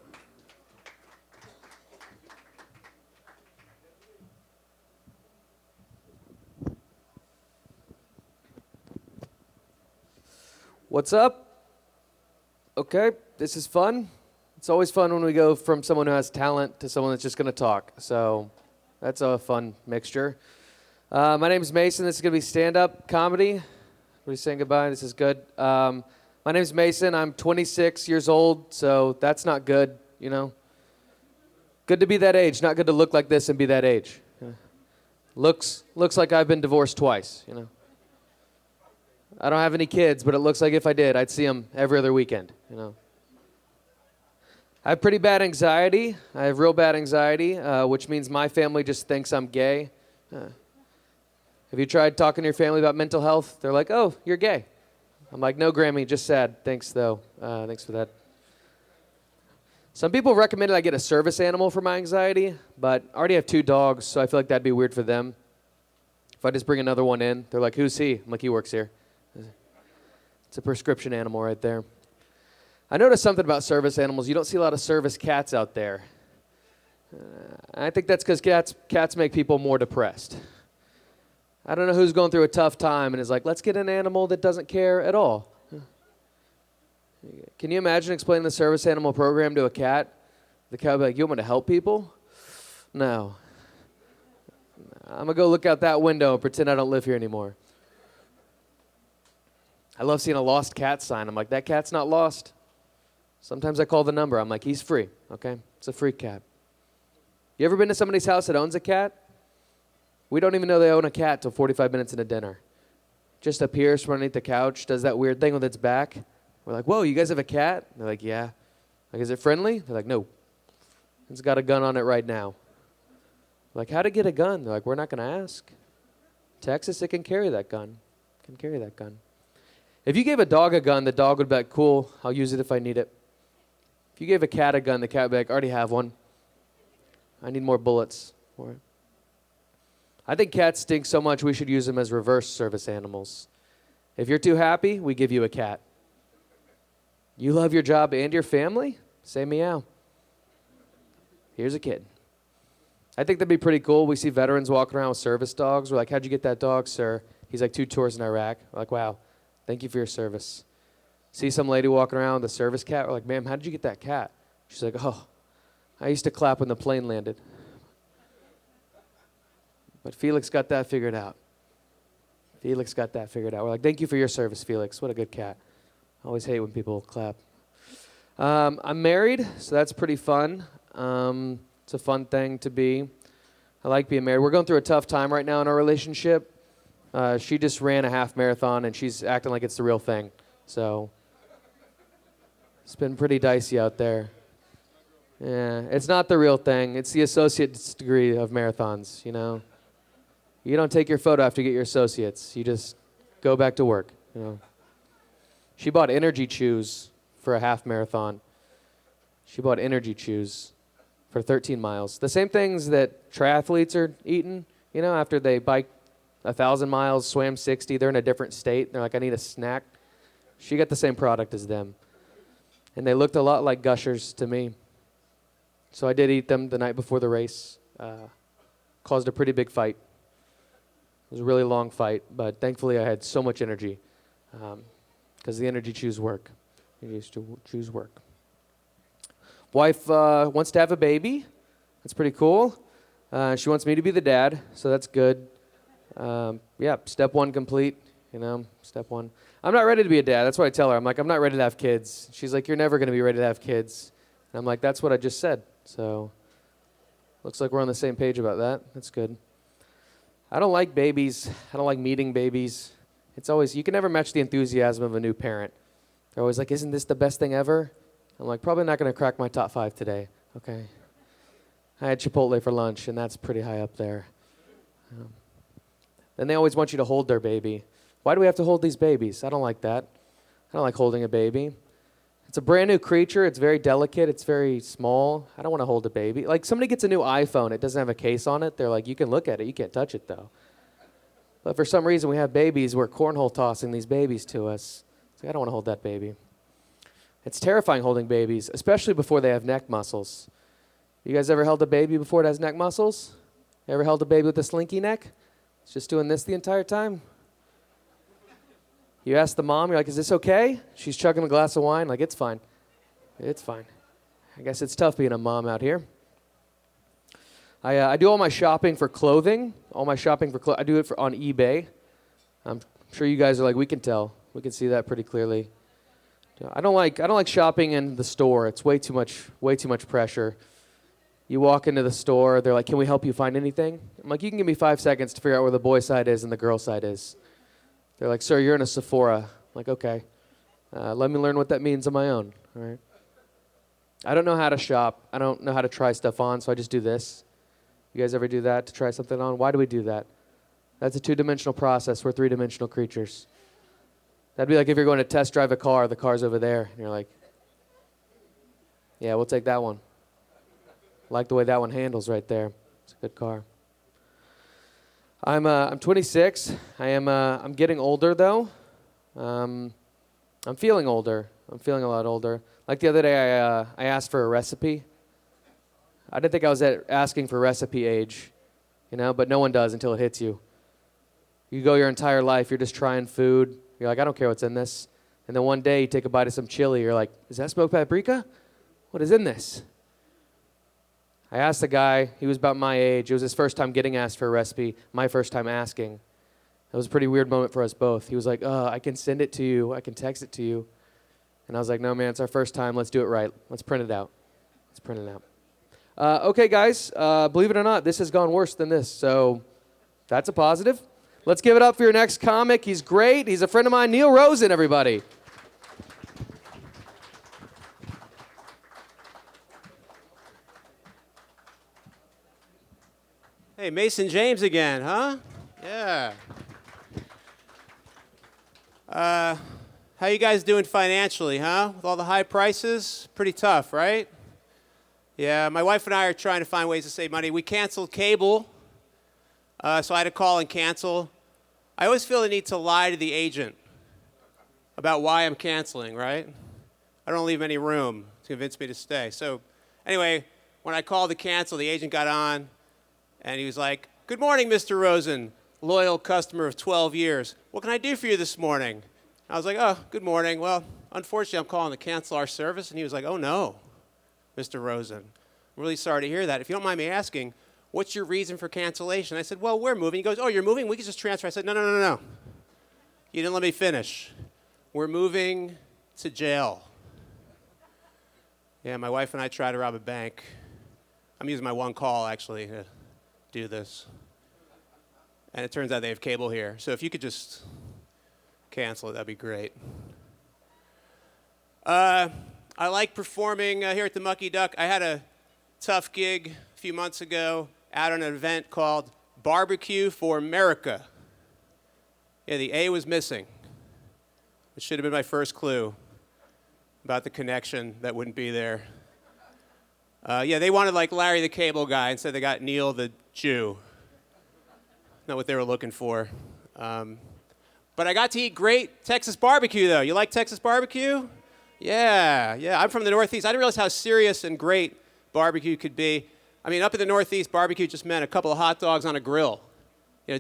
What's up? Okay, this is fun. It's always fun when we go from someone who has talent to someone that's just going to talk. So that's a fun mixture. My name is Mason. This is going to be stand-up comedy. We're saying goodbye. This is good. My name is Mason. I'm 26 years old, so that's not good, you know. Good to be that age, not good to look like this and be that age. Looks like I've been divorced twice, you know. I don't have any kids, but it looks like if I did, I'd see them every other weekend, you know. I have pretty bad anxiety. I have real bad anxiety, which means my family just thinks I'm gay. Have you tried talking to your family about mental health? They're like, oh, you're gay. I'm like, no, Grammy, just sad. Thanks, though. Thanks for that. Some people recommended I get a service animal for my anxiety, but I already have 2 dogs, so I feel like that'd be weird for them. If I just bring another one in, they're like, who's he? I'm like, he works here. It's a prescription animal right there. I noticed something about service animals. You don't see a lot of service cats out there. I think that's because cats make people more depressed. I don't know who's going through a tough time and is like, let's get an animal that doesn't care at all. Can you imagine explaining the service animal program to a cat? The cat would be like, you want me to help people? No. I'm going to go look out that window and pretend I don't live here anymore. I love seeing a lost cat sign. I'm like, that cat's not lost. Sometimes I call the number. I'm like, he's free, okay? It's a free cat. You ever been to somebody's house that owns a cat? We don't even know they own a cat till 45 minutes into dinner. Just appears from underneath the couch, does that weird thing with its back. We're like, whoa, you guys have a cat? They're like, yeah. Like, is it friendly? They're like, no. It's got a gun on it right now. We're like, how'd it get a gun? They're like, we're not going to ask. Texas, it can carry that gun. It can carry that gun. If you gave a dog a gun, the dog would be like, cool, I'll use it if I need it. If you gave a cat a gun, the cat would be like, I already have one. I need more bullets for it. I think cats stink so much we should use them as reverse service animals. If you're too happy, we give you a cat. You love your job and your family? Say meow. Here's a kid. I think that'd be pretty cool. We see veterans walking around with service dogs. We're like, how'd you get that dog, sir? He's like, 2 tours in Iraq. We're like, wow, thank you for your service. See some lady walking around with a service cat. We're like, ma'am, how did you get that cat? She's like, oh, I used to clap when the plane landed. But Felix got that figured out. Felix got that figured out. We're like, thank you for your service, Felix. What a good cat. I always hate when people clap. I'm married, so that's pretty fun. It's a fun thing to be. I like being married. We're going through a tough time right now in our relationship. She just ran a half marathon, and she's acting like it's the real thing. So it's been pretty dicey out there. Yeah, it's not the real thing. It's the associate's degree of marathons, you know. You don't take your photo after you get your associates. You just go back to work, you know. She bought energy chews for a half marathon. She bought energy chews for 13 miles. The same things that triathletes are eating, you know, after they biked 1,000 miles, swam 60, they're in a different state. They're like, I need a snack. She got the same product as them. And they looked a lot like Gushers to me. So I did eat them the night before the race. Caused a pretty big fight. It was a really long fight, but thankfully I had so much energy because the energy chews work. Energy chews work. Wife wants to have a baby. That's pretty cool. She wants me to be the dad, so that's good. Yeah, step 1 complete, you know, step 1. I'm not ready to be a dad. That's what I tell her. I'm like, I'm not ready to have kids. She's like, you're never going to be ready to have kids. And I'm like, that's what I just said. So looks like we're on the same page about that. That's good. I don't like babies. I don't like meeting babies. It's always, you can never match the enthusiasm of a new parent. They're always like, isn't this the best thing ever? I'm like, probably not going to crack my top 5 today. Okay. I had Chipotle for lunch, and that's pretty high up there. Then they always want you to hold their baby. Why do we have to hold these babies? I don't like that. I don't like holding a baby. It's a brand new creature. It's very delicate. It's very small. I don't want to hold a baby. Like somebody gets a new iPhone. It doesn't have a case on it. They're like, you can look at it. You can't touch it, though. But for some reason, we have babies. We're cornhole tossing these babies to us. It's like, I don't want to hold that baby. It's terrifying holding babies, especially before they have neck muscles. You guys ever held a baby before it has neck muscles? You ever held a baby with a slinky neck? It's just doing this the entire time. You ask the mom, you're like, is this okay? She's chugging a glass of wine, like, it's fine. It's fine. I guess it's tough being a mom out here. I do all my shopping for clothing. I do it on eBay. I'm sure you guys are like, we can tell. We can see that pretty clearly. I don't like shopping in the store. It's way too much pressure. You walk into the store, they're like, can we help you find anything? I'm like, you can give me 5 seconds to figure out where the boy side is and the girl side is. They're like, sir, you're in a Sephora. I'm like, okay. Let me learn what that means on my own. All right. I don't know how to shop. I don't know how to try stuff on, so I just do this. You guys ever do that to try something on? Why do we do that? That's a two-dimensional process. We're three-dimensional creatures. That'd be like if you're going to test drive a car, the car's over there, and you're like, yeah, we'll take that one. Like the way that one handles right there. It's a good car. I'm 26. I'm getting older though. I'm feeling older. I'm feeling a lot older. Like the other day, I asked for a recipe. I didn't think I was at asking for recipe age, but no one does until it hits you. You go your entire life, you're just trying food. You're like, I don't care what's in this. And then one day you take a bite of some chili. You're like, is that smoked paprika? What is in this? I asked the guy. He was about my age. It was his first time getting asked for a recipe, my first time asking. It was a pretty weird moment for us both. He was like, I can send it to you. I can text it to you. And I was like, no, man, it's our first time. Let's do it right. Let's print it out. Let's print it out. Okay, guys, believe it or not, this has gone worse than this. So that's a positive. Let's give it up for your next comic. He's great. He's a friend of mine, Neil Rosen, everybody. Hey, Mason James again, huh? Yeah. How you guys doing financially, huh? With all the high prices? Pretty tough, right? Yeah, my wife and I are trying to find ways to save money. We canceled cable, so I had to call and cancel. I always feel the need to lie to the agent about why I'm canceling, right? I don't leave any room to convince me to stay. So anyway, when I called to cancel, the agent got on, and he was like, good morning, Mr. Rosen, loyal customer of 12 years. What can I do for you this morning? I was like, oh, good morning. Well, unfortunately, I'm calling to cancel our service. And he was like, oh, no, Mr. Rosen. I'm really sorry to hear that. If you don't mind me asking, what's your reason for cancellation? I said, well, we're moving. He goes, oh, you're moving? We can just transfer. I said, no, no, no, no. You didn't let me finish. We're moving to jail. Yeah, my wife and I tried to rob a bank. I'm using my one call, actually, to do this. And it turns out they have cable here. So if you could just cancel it, that'd be great. I like performing here at the Mucky Duck. I had a tough gig a few months ago out on an event called Barbecue for America. Yeah, the A was missing. It should have been my first clue about the connection that wouldn't be there. Yeah, they wanted like Larry the Cable Guy. Instead, they got Neil the Jew. Not what they were looking for. But I got to eat great Texas barbecue, though. You like Texas barbecue? Yeah. I'm from the Northeast. I didn't realize how serious and great barbecue could be. I mean, up in the Northeast, barbecue just meant a couple of hot dogs on a grill.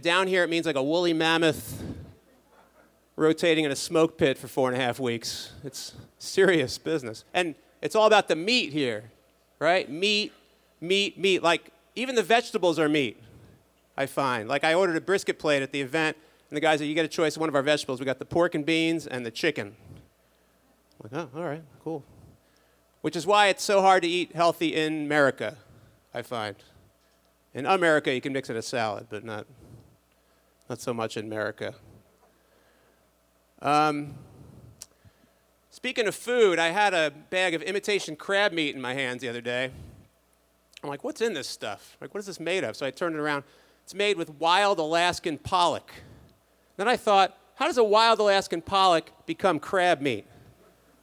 Down here, it means like a woolly mammoth rotating in a smoke pit for 4.5 weeks. It's serious business. And it's all about the meat here, right? Meat. Like, even the vegetables are meat, I find. Like, I ordered a brisket plate at the event, and the guy said, you get a choice of one of our vegetables. We got the pork and beans and the chicken. I'm like, oh, all right, cool. Which is why it's so hard to eat healthy in America, I find. In America, you can mix it a salad, but not so much in America. Speaking of food, I had a bag of imitation crab meat in my hands the other day. I'm like, what's in this stuff? Like, what is this made of? So I turned it around. It's made with wild Alaskan pollock. Then I thought, how does a wild Alaskan pollock become crab meat?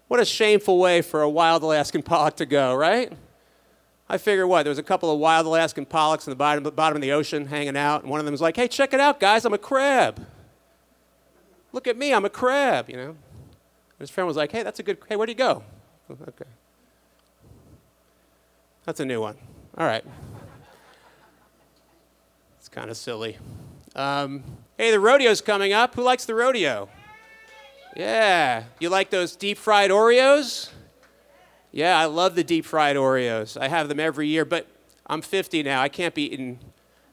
What a shameful way for a wild Alaskan pollock to go, right? I figured there was a couple of wild Alaskan pollocks in the bottom of the ocean hanging out, and one of them was like, hey, check it out, guys, I'm a crab. Look at me, I'm a crab, And his friend was like, hey, hey, where'd he go? Okay. That's a new one. All right. It's kind of silly. Hey, the rodeo's coming up. Who likes the rodeo? Yeah. You like those deep-fried Oreos? Yeah, I love the deep-fried Oreos. I have them every year, but I'm 50 now. I can't be eating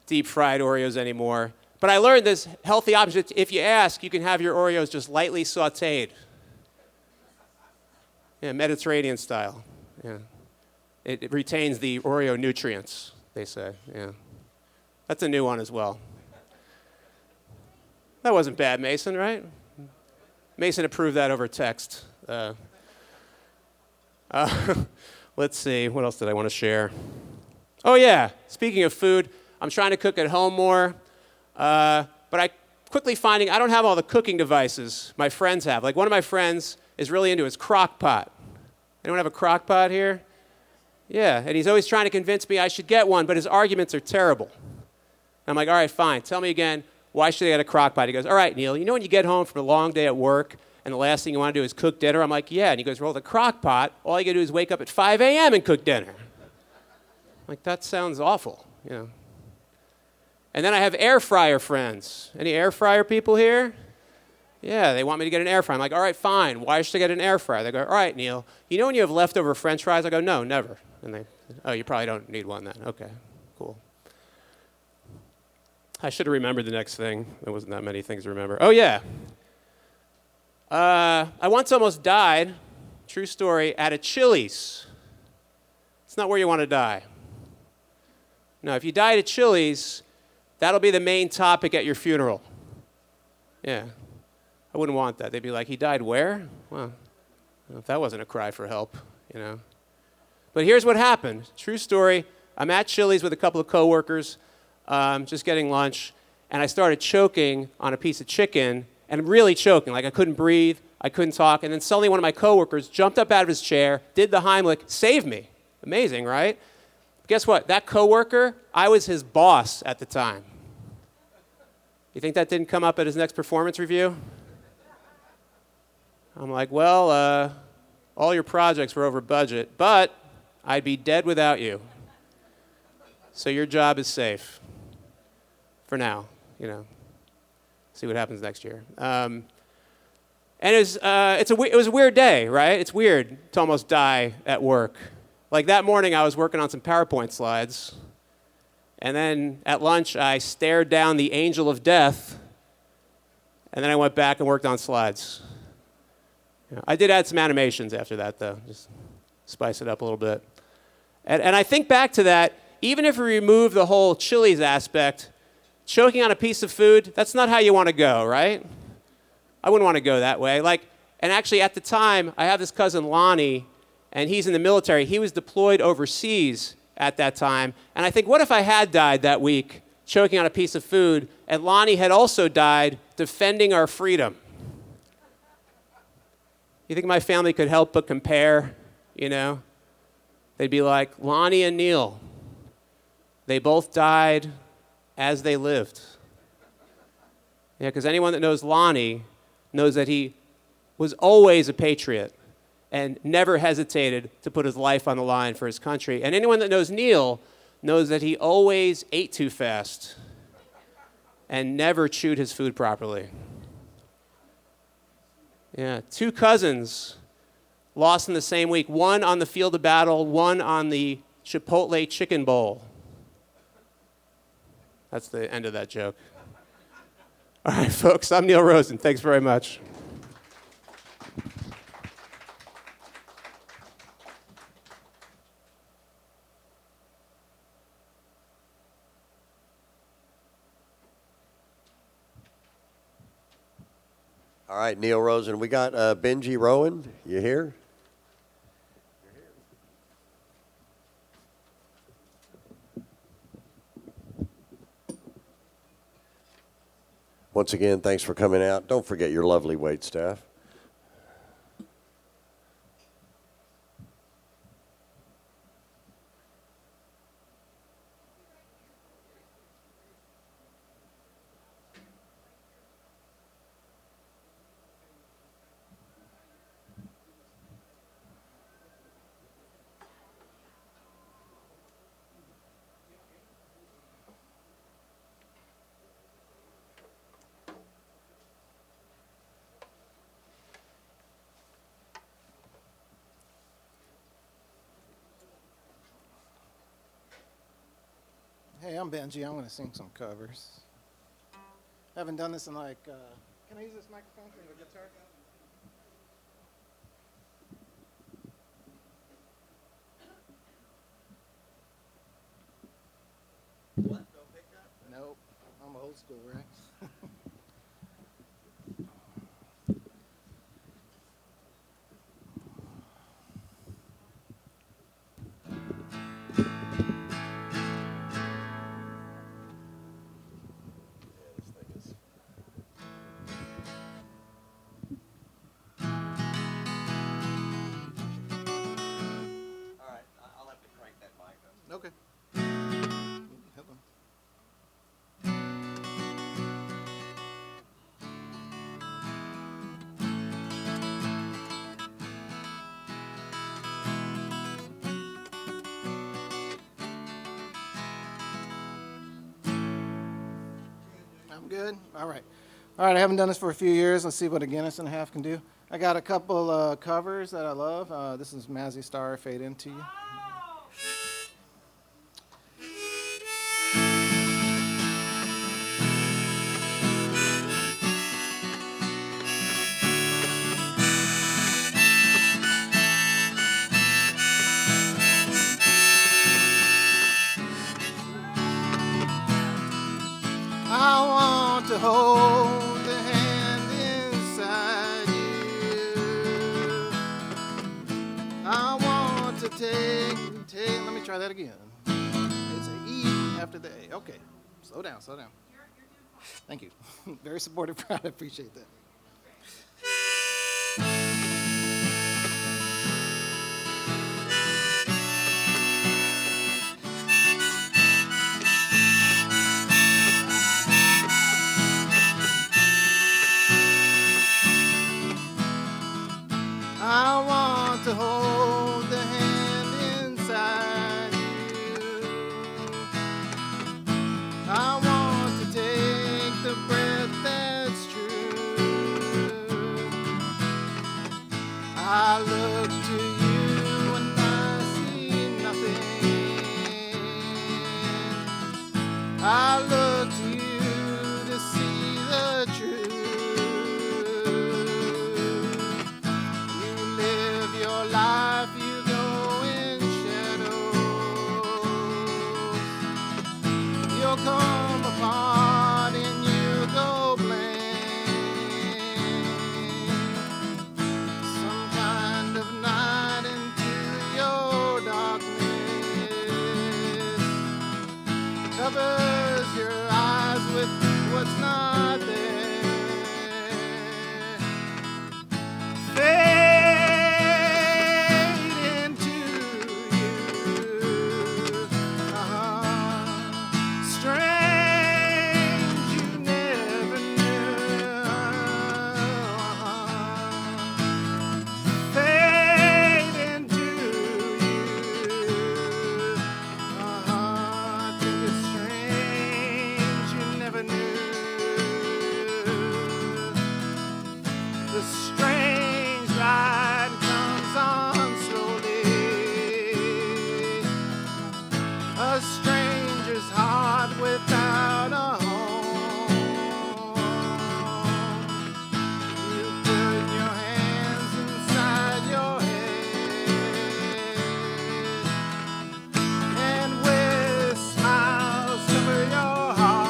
deep-fried Oreos anymore. But I learned this healthy option. If you ask, you can have your Oreos just lightly sautéed. Yeah, Mediterranean style. Yeah. It retains the Oreo nutrients, they say. Yeah. That's a new one as well. That wasn't bad, Mason, right? Mason approved that over text. Let's see, what else did I want to share? Oh yeah, speaking of food, I'm trying to cook at home more, but I quickly finding I don't have all the cooking devices my friends have. Like one of my friends is really into his crock pot. Anyone have a crock pot here? Yeah, and he's always trying to convince me I should get one, but his arguments are terrible. I'm like, all right, fine, tell me again, why should I get a crock pot? He goes, all right, Neil, you know when you get home from a long day at work and the last thing you want to do is cook dinner? I'm like, yeah. And he goes, well, the crock pot, all you got to do is wake up at 5 a.m. and cook dinner. I'm like, that sounds awful, you know. And then I have air fryer friends. Any air fryer people here? Yeah, they want me to get an air fryer. I'm like, all right, fine. Why should I get an air fryer? They go, all right, Neil, you know when you have leftover French fries? I go, no, never. And they, oh, you probably don't need one then. Okay, cool. I should have remembered the next thing. There wasn't that many things to remember. Oh, yeah. I once almost died, true story, at a Chili's. It's not where you want to die. No, if you die at a Chili's, that'll be the main topic at your funeral. Yeah. I wouldn't want that. They'd be like, he died where? Well, if that wasn't a cry for help, you know. But here's what happened. True story. I'm at Chili's with a couple of coworkers, just getting lunch, and I started choking on a piece of chicken, and really choking. Like I couldn't breathe, I couldn't talk, and then suddenly one of my coworkers jumped up out of his chair, did the Heimlich, saved me. Amazing, right? Guess what? That coworker, I was his boss at the time. You think that didn't come up at his next performance review? I'm like, well, all your projects were over budget, but I'd be dead without you. So your job is safe. For now, you know. See what happens next year. And it was a weird day, right? It's weird to almost die at work. Like that morning, I was working on some PowerPoint slides. And then at lunch, I stared down the angel of death. And then I went back and worked on slides. You know, I did add some animations after that, though. Just spice it up a little bit. And I think back to that, even if we remove the whole Chili's aspect, choking on a piece of food, that's not how you want to go, right? I wouldn't want to go that way. And actually at the time, I have this cousin Lonnie, and he's in the military. He was deployed overseas at that time. And I think, what if I had died that week choking on a piece of food, and Lonnie had also died defending our freedom? You think my family could help but compare, you know? They'd be like, Lonnie and Neil, they both died as they lived. Yeah, because anyone that knows Lonnie knows that he was always a patriot and never hesitated to put his life on the line for his country. And anyone that knows Neil knows that he always ate too fast and never chewed his food properly. Yeah, two cousins lost in the same week, one on the field of battle, one on the Chipotle chicken bowl. That's the end of that joke. All right, folks, I'm Neil Rosen. Thanks very much. All right, Neil Rosen. We got Benji Rowan. You here? Once again, thanks for coming out. Don't forget your lovely wait staff. Hey, I'm Benji. I'm going to sing some covers. I haven't done this in like, can I use this microphone for the guitar? Nope. I'm old school, right? good? All right. All right, I haven't done this for a few years. Let's see what a Guinness and a half can do. I got a couple covers that I love. This is Mazzy Star, Fade Into You. I want to hold the hand inside you. I want to take, let me try that again. It's an E after the A. Okay, slow down, slow down. Thank you. Very supportive crowd, I appreciate that. I want to hold the hand inside you. I want to take the breath that's true. I look to you and I see nothing. I look to you to see the truth. Live your life, you go in shadows. You'll come apart and you go blank. Some kind of night into your darkness covers your eyes with what's not there. The strange light comes on slowly. A stranger's heart without a home. You put your hands inside your head and with smiles cover your heart.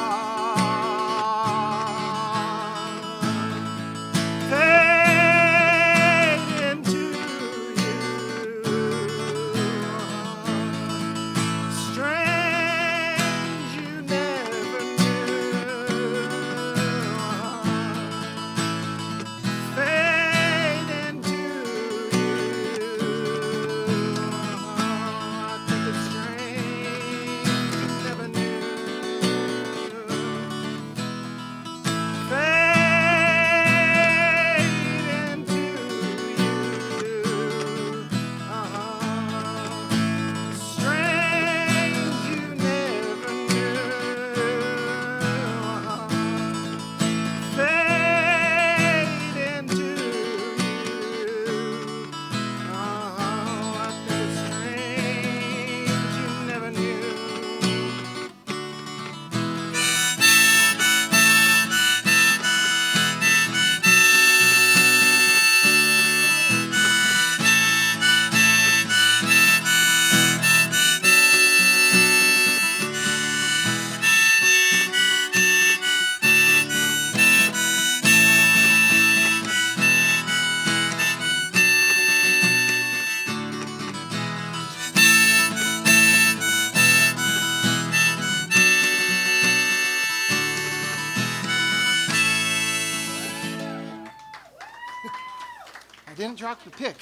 I didn't drop the pick.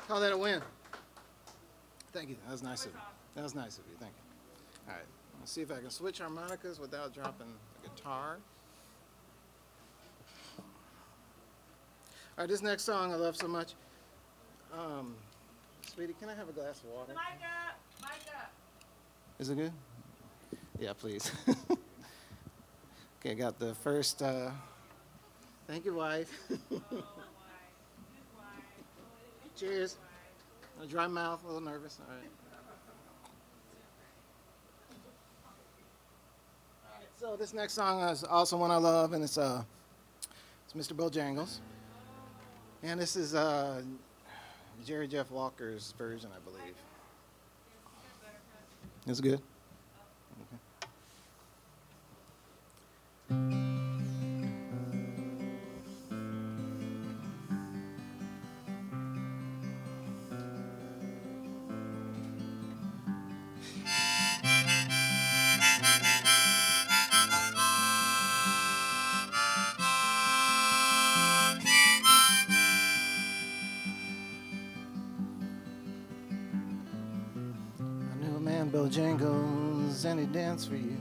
Call that a win. Thank you. That was nice of you. That was nice of you. Thank you. All right. Let's see if I can switch harmonicas without dropping the guitar. All right, this next song I love so much. Sweetie, can I have a glass of water? Mic up. Is it good? Yeah, please. Okay, got the first. Thank you, wife. Cheers. A dry mouth, a little nervous. All right. All right. So this next song is also one I love, and it's Mr. Bojangles, and this is Jerry Jeff Walker's version, I believe. It's good. I knew a man, Bojangles, and he danced for you.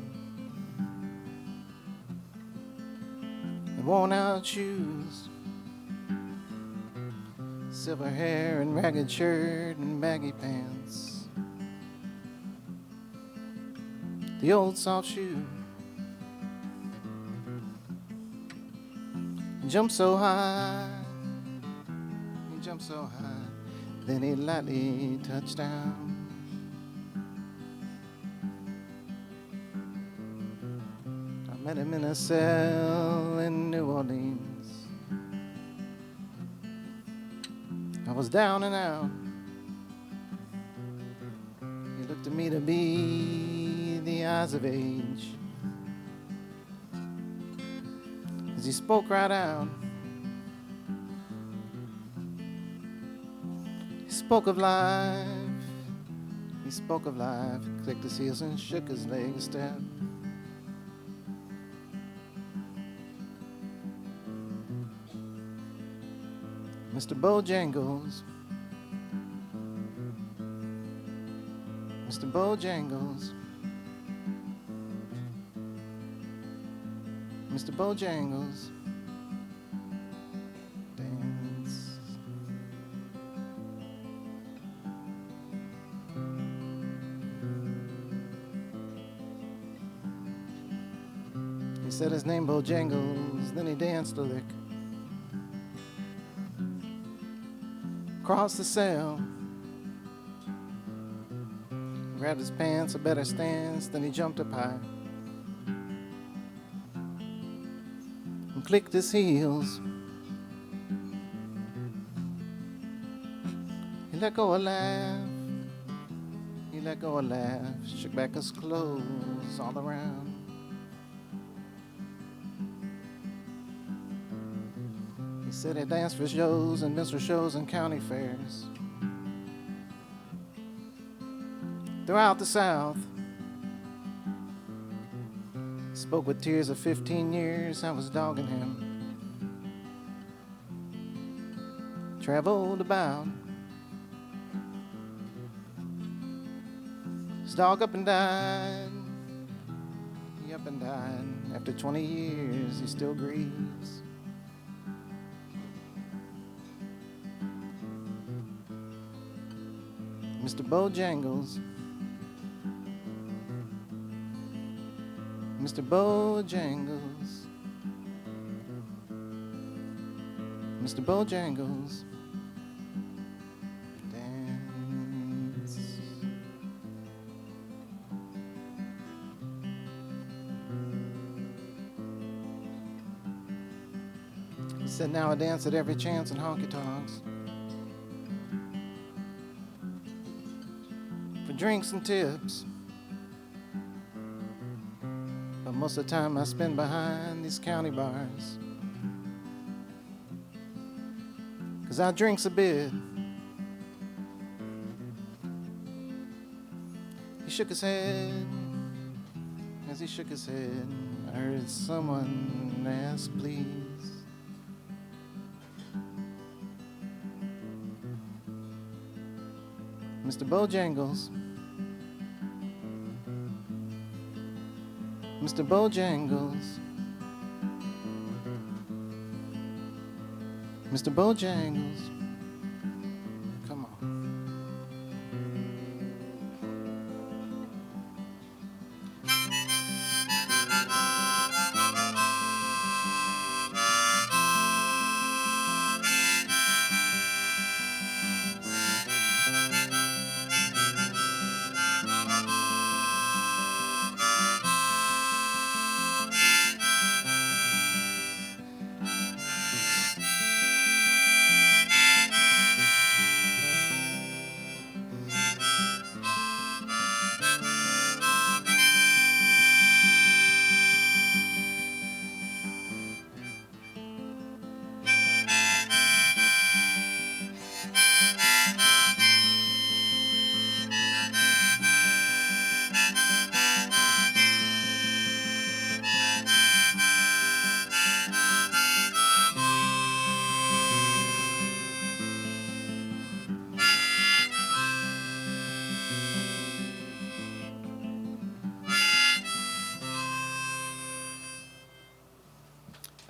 And worn out shoes, silver hair and ragged shirt and baggy pants. The old soft shoe jumped so high, he jumped so high, then he lightly touched down. I met him in a cell in New Orleans. I was down and out. He looked at me to be the eyes of age. As he spoke right out, he spoke of life. He spoke of life. He clicked his heels and shook his leg a step. Mr. Bojangles, Mr. Bojangles, Mr. Bojangles, dance. He said his name Bojangles, then he danced a lick across the cell, grabbed his pants a better stance, then he jumped up high and clicked his heels. He let go a laugh, he let go a laugh, shook back his clothes all around. He said he danced for shows and minstrel shows and county fairs throughout the South. He spoke with tears of 15 years I was dogging him. Traveled about. His dog up and died. He up and died. After 20 years, he still grieves. Mr. Bojangles, Mr. Bojangles, Mr. Bojangles, dance. He said, now I dance at every chance in honky-tonks, for drinks and tips. But most of the time I spend behind these county bars, 'cause I drinks a bit. He shook his head. As he shook his head, I heard someone ask, please. Mr. Bojangles, Mr. Bojangles, Mr. Bojangles, come on.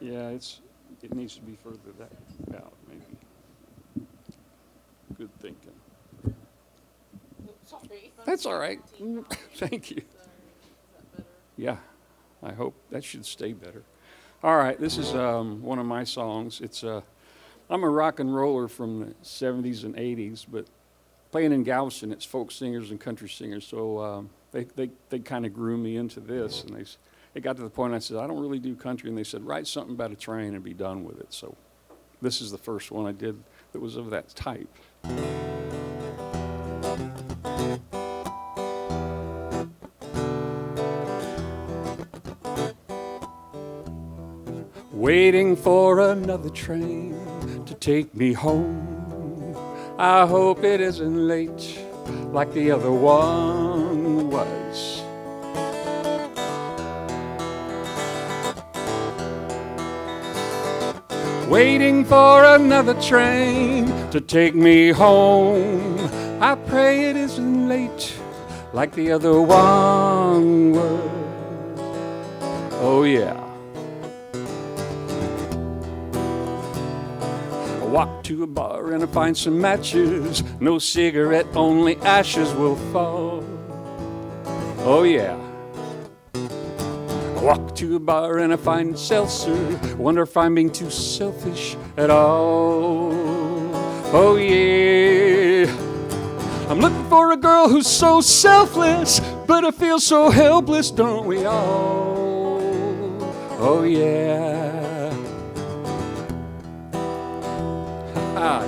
Yeah, it needs to be further out, maybe. Good thinking. Sorry. That's all right. Thank you. Yeah, I hope that should stay better. All right, this is one of my songs. I'm a rock and roller from the 70s and 80s, but playing in Galveston, it's folk singers and country singers. So they kind of grew me into this, and it got to the point I said, I don't really do country, and they said, write something about a train and be done with it. So this is the first one I did that was of that type. Waiting for another train to take me home. I hope it isn't late like the other one was. Waiting for another train to take me home. I pray it isn't late like the other one was. Oh yeah. I walk to a bar and I find some matches. No cigarette, only ashes will fall. Oh yeah. I walk to a bar and I find seltzer. Wonder if I'm being too selfish at all. Oh yeah. I'm looking for a girl who's so selfless, but I feel so helpless, don't we all? Oh yeah.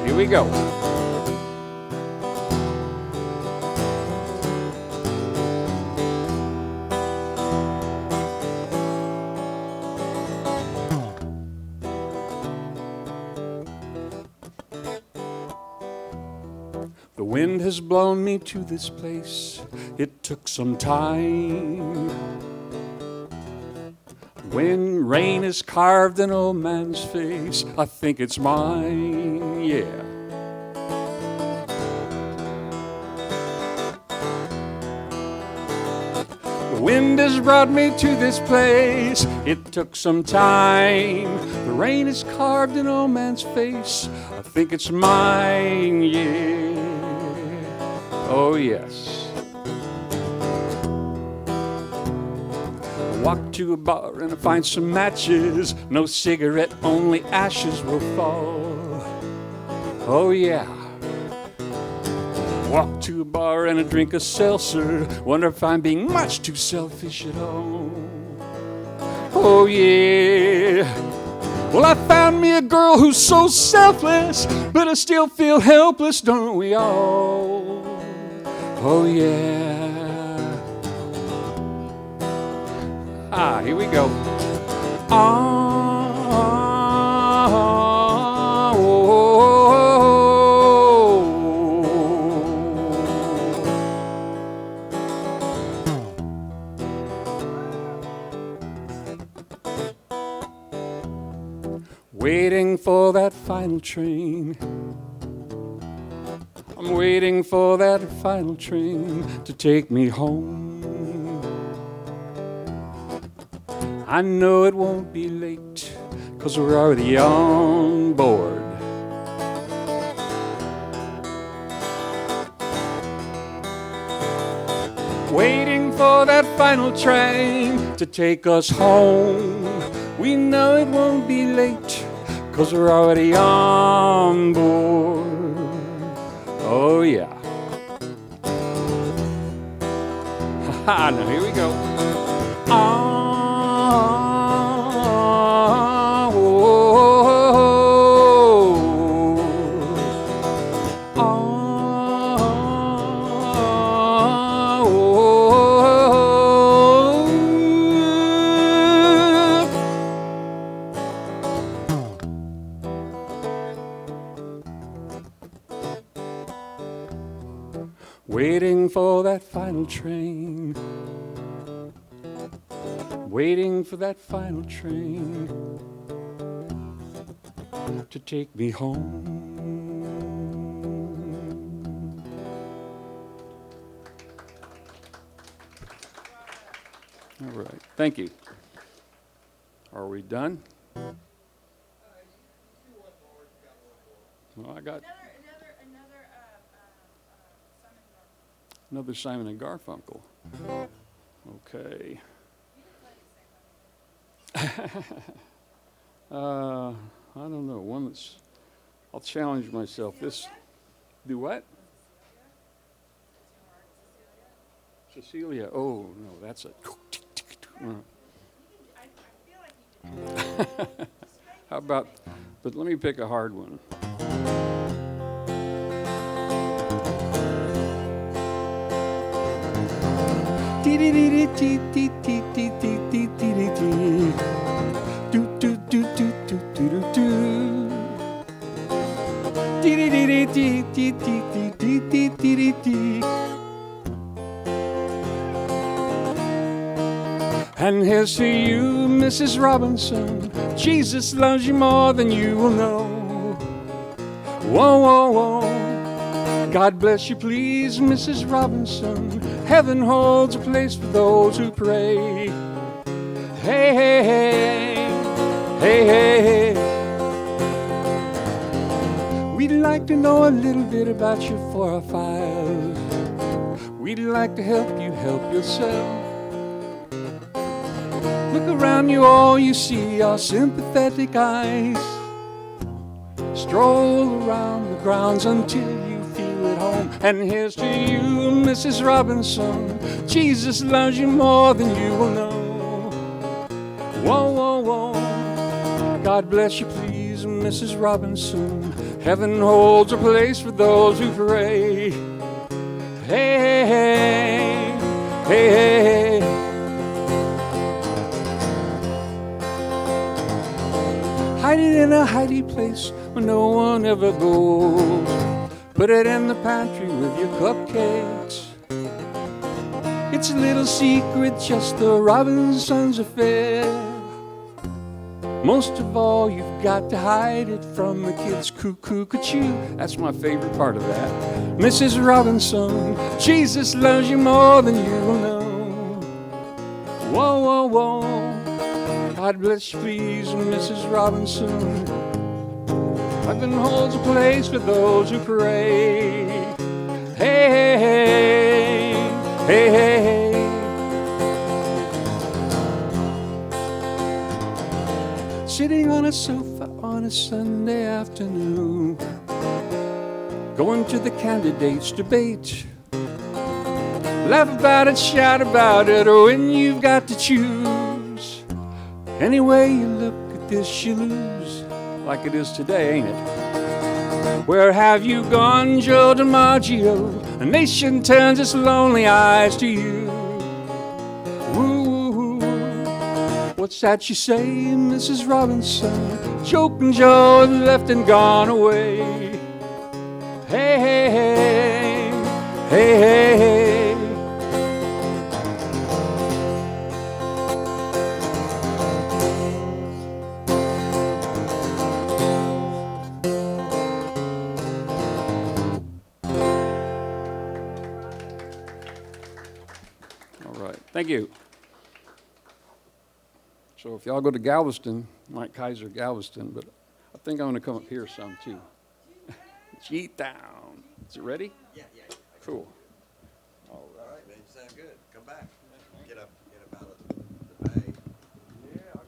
Here we go. The wind has blown me to this place. It took some time. When rain is carved an old man's face, I think it's mine, yeah. The wind has brought me to this place. It took some time. The rain has carved an old man's face. I think it's mine, yeah. Oh, yes. Walk to a bar and I find some matches. No cigarette, only ashes will fall. Oh yeah. Walk to a bar and I drink a seltzer. Wonder if I'm being much too selfish at all. Oh yeah. Well, I found me a girl who's so selfless, but I still feel helpless, don't we all? Oh yeah. Here we go. Waiting for that final train. I'm waiting for that final train to take me home. I know it won't be late, 'cause we're already on board. Waiting for that final train to take us home. We know it won't be late, 'cause we're already on board. Oh yeah. Haha, now here we go. Waiting for that final train. Waiting for that final train to take me home. All right, thank you. Are we done? I got another Simon and Garfunkel. Okay. I don't know. One that's. I'll challenge myself. This. Do what? Cecilia. Oh no, that's a. How about? But let me pick a hard one. And here's to you, Mrs. Robinson. Jesus loves you more than you will know. Whoa, whoa, whoa. God bless you, please, Mrs. Robinson. Heaven holds a place for those who pray. Hey, hey, hey. Hey, hey, hey. We'd like to know a little bit about your 405. We'd like to help you help yourself. Look around you, all you see are sympathetic eyes. Stroll around the grounds until you feel at home. And here's to you, Mrs. Robinson. Jesus loves you more than you will know. Whoa, whoa, whoa. God bless you, please, Mrs. Robinson. Heaven holds a place for those who pray. Hey, hey, hey. Hey, hey, hey. Hide it in a hidey place where no one ever goes. Put it in the pantry with your cupcakes. It's a little secret, just the Robinsons' affair. Most of all, you've got to hide it from the kids' cuckoo-ca-choo. That's my favorite part of that. Mrs. Robinson, Jesus loves you more than you will know. Whoa, whoa, whoa. God bless you, please, Mrs. Robinson. Heaven holds a place for those who pray. Hey, hey, hey. Hey, hey, hey. Sitting on a sofa on a Sunday afternoon, going to the candidates' debate. Laugh about it, shout about it, or when you've got to choose. Any way you look at this, you lose, like it is today, ain't it? Where have you gone, Joe DiMaggio? A nation turns its lonely eyes to you. Woo, what's that you say, Mrs. Robinson? Joking Joe left and gone away. Hey, hey, hey, hey, hey, hey. Thank you. So if y'all go to Galveston, Mike Kaiser, Galveston, but I think I'm going to come up here some too. G-Town. Is it ready? Yeah. Cool. All right, man. You sound good. Come back. Get up out of the bay.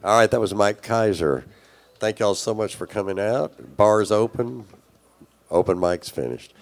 All right, that was Mike Kaiser. Thank y'all so much for coming out. Bar's open. Open mic's finished.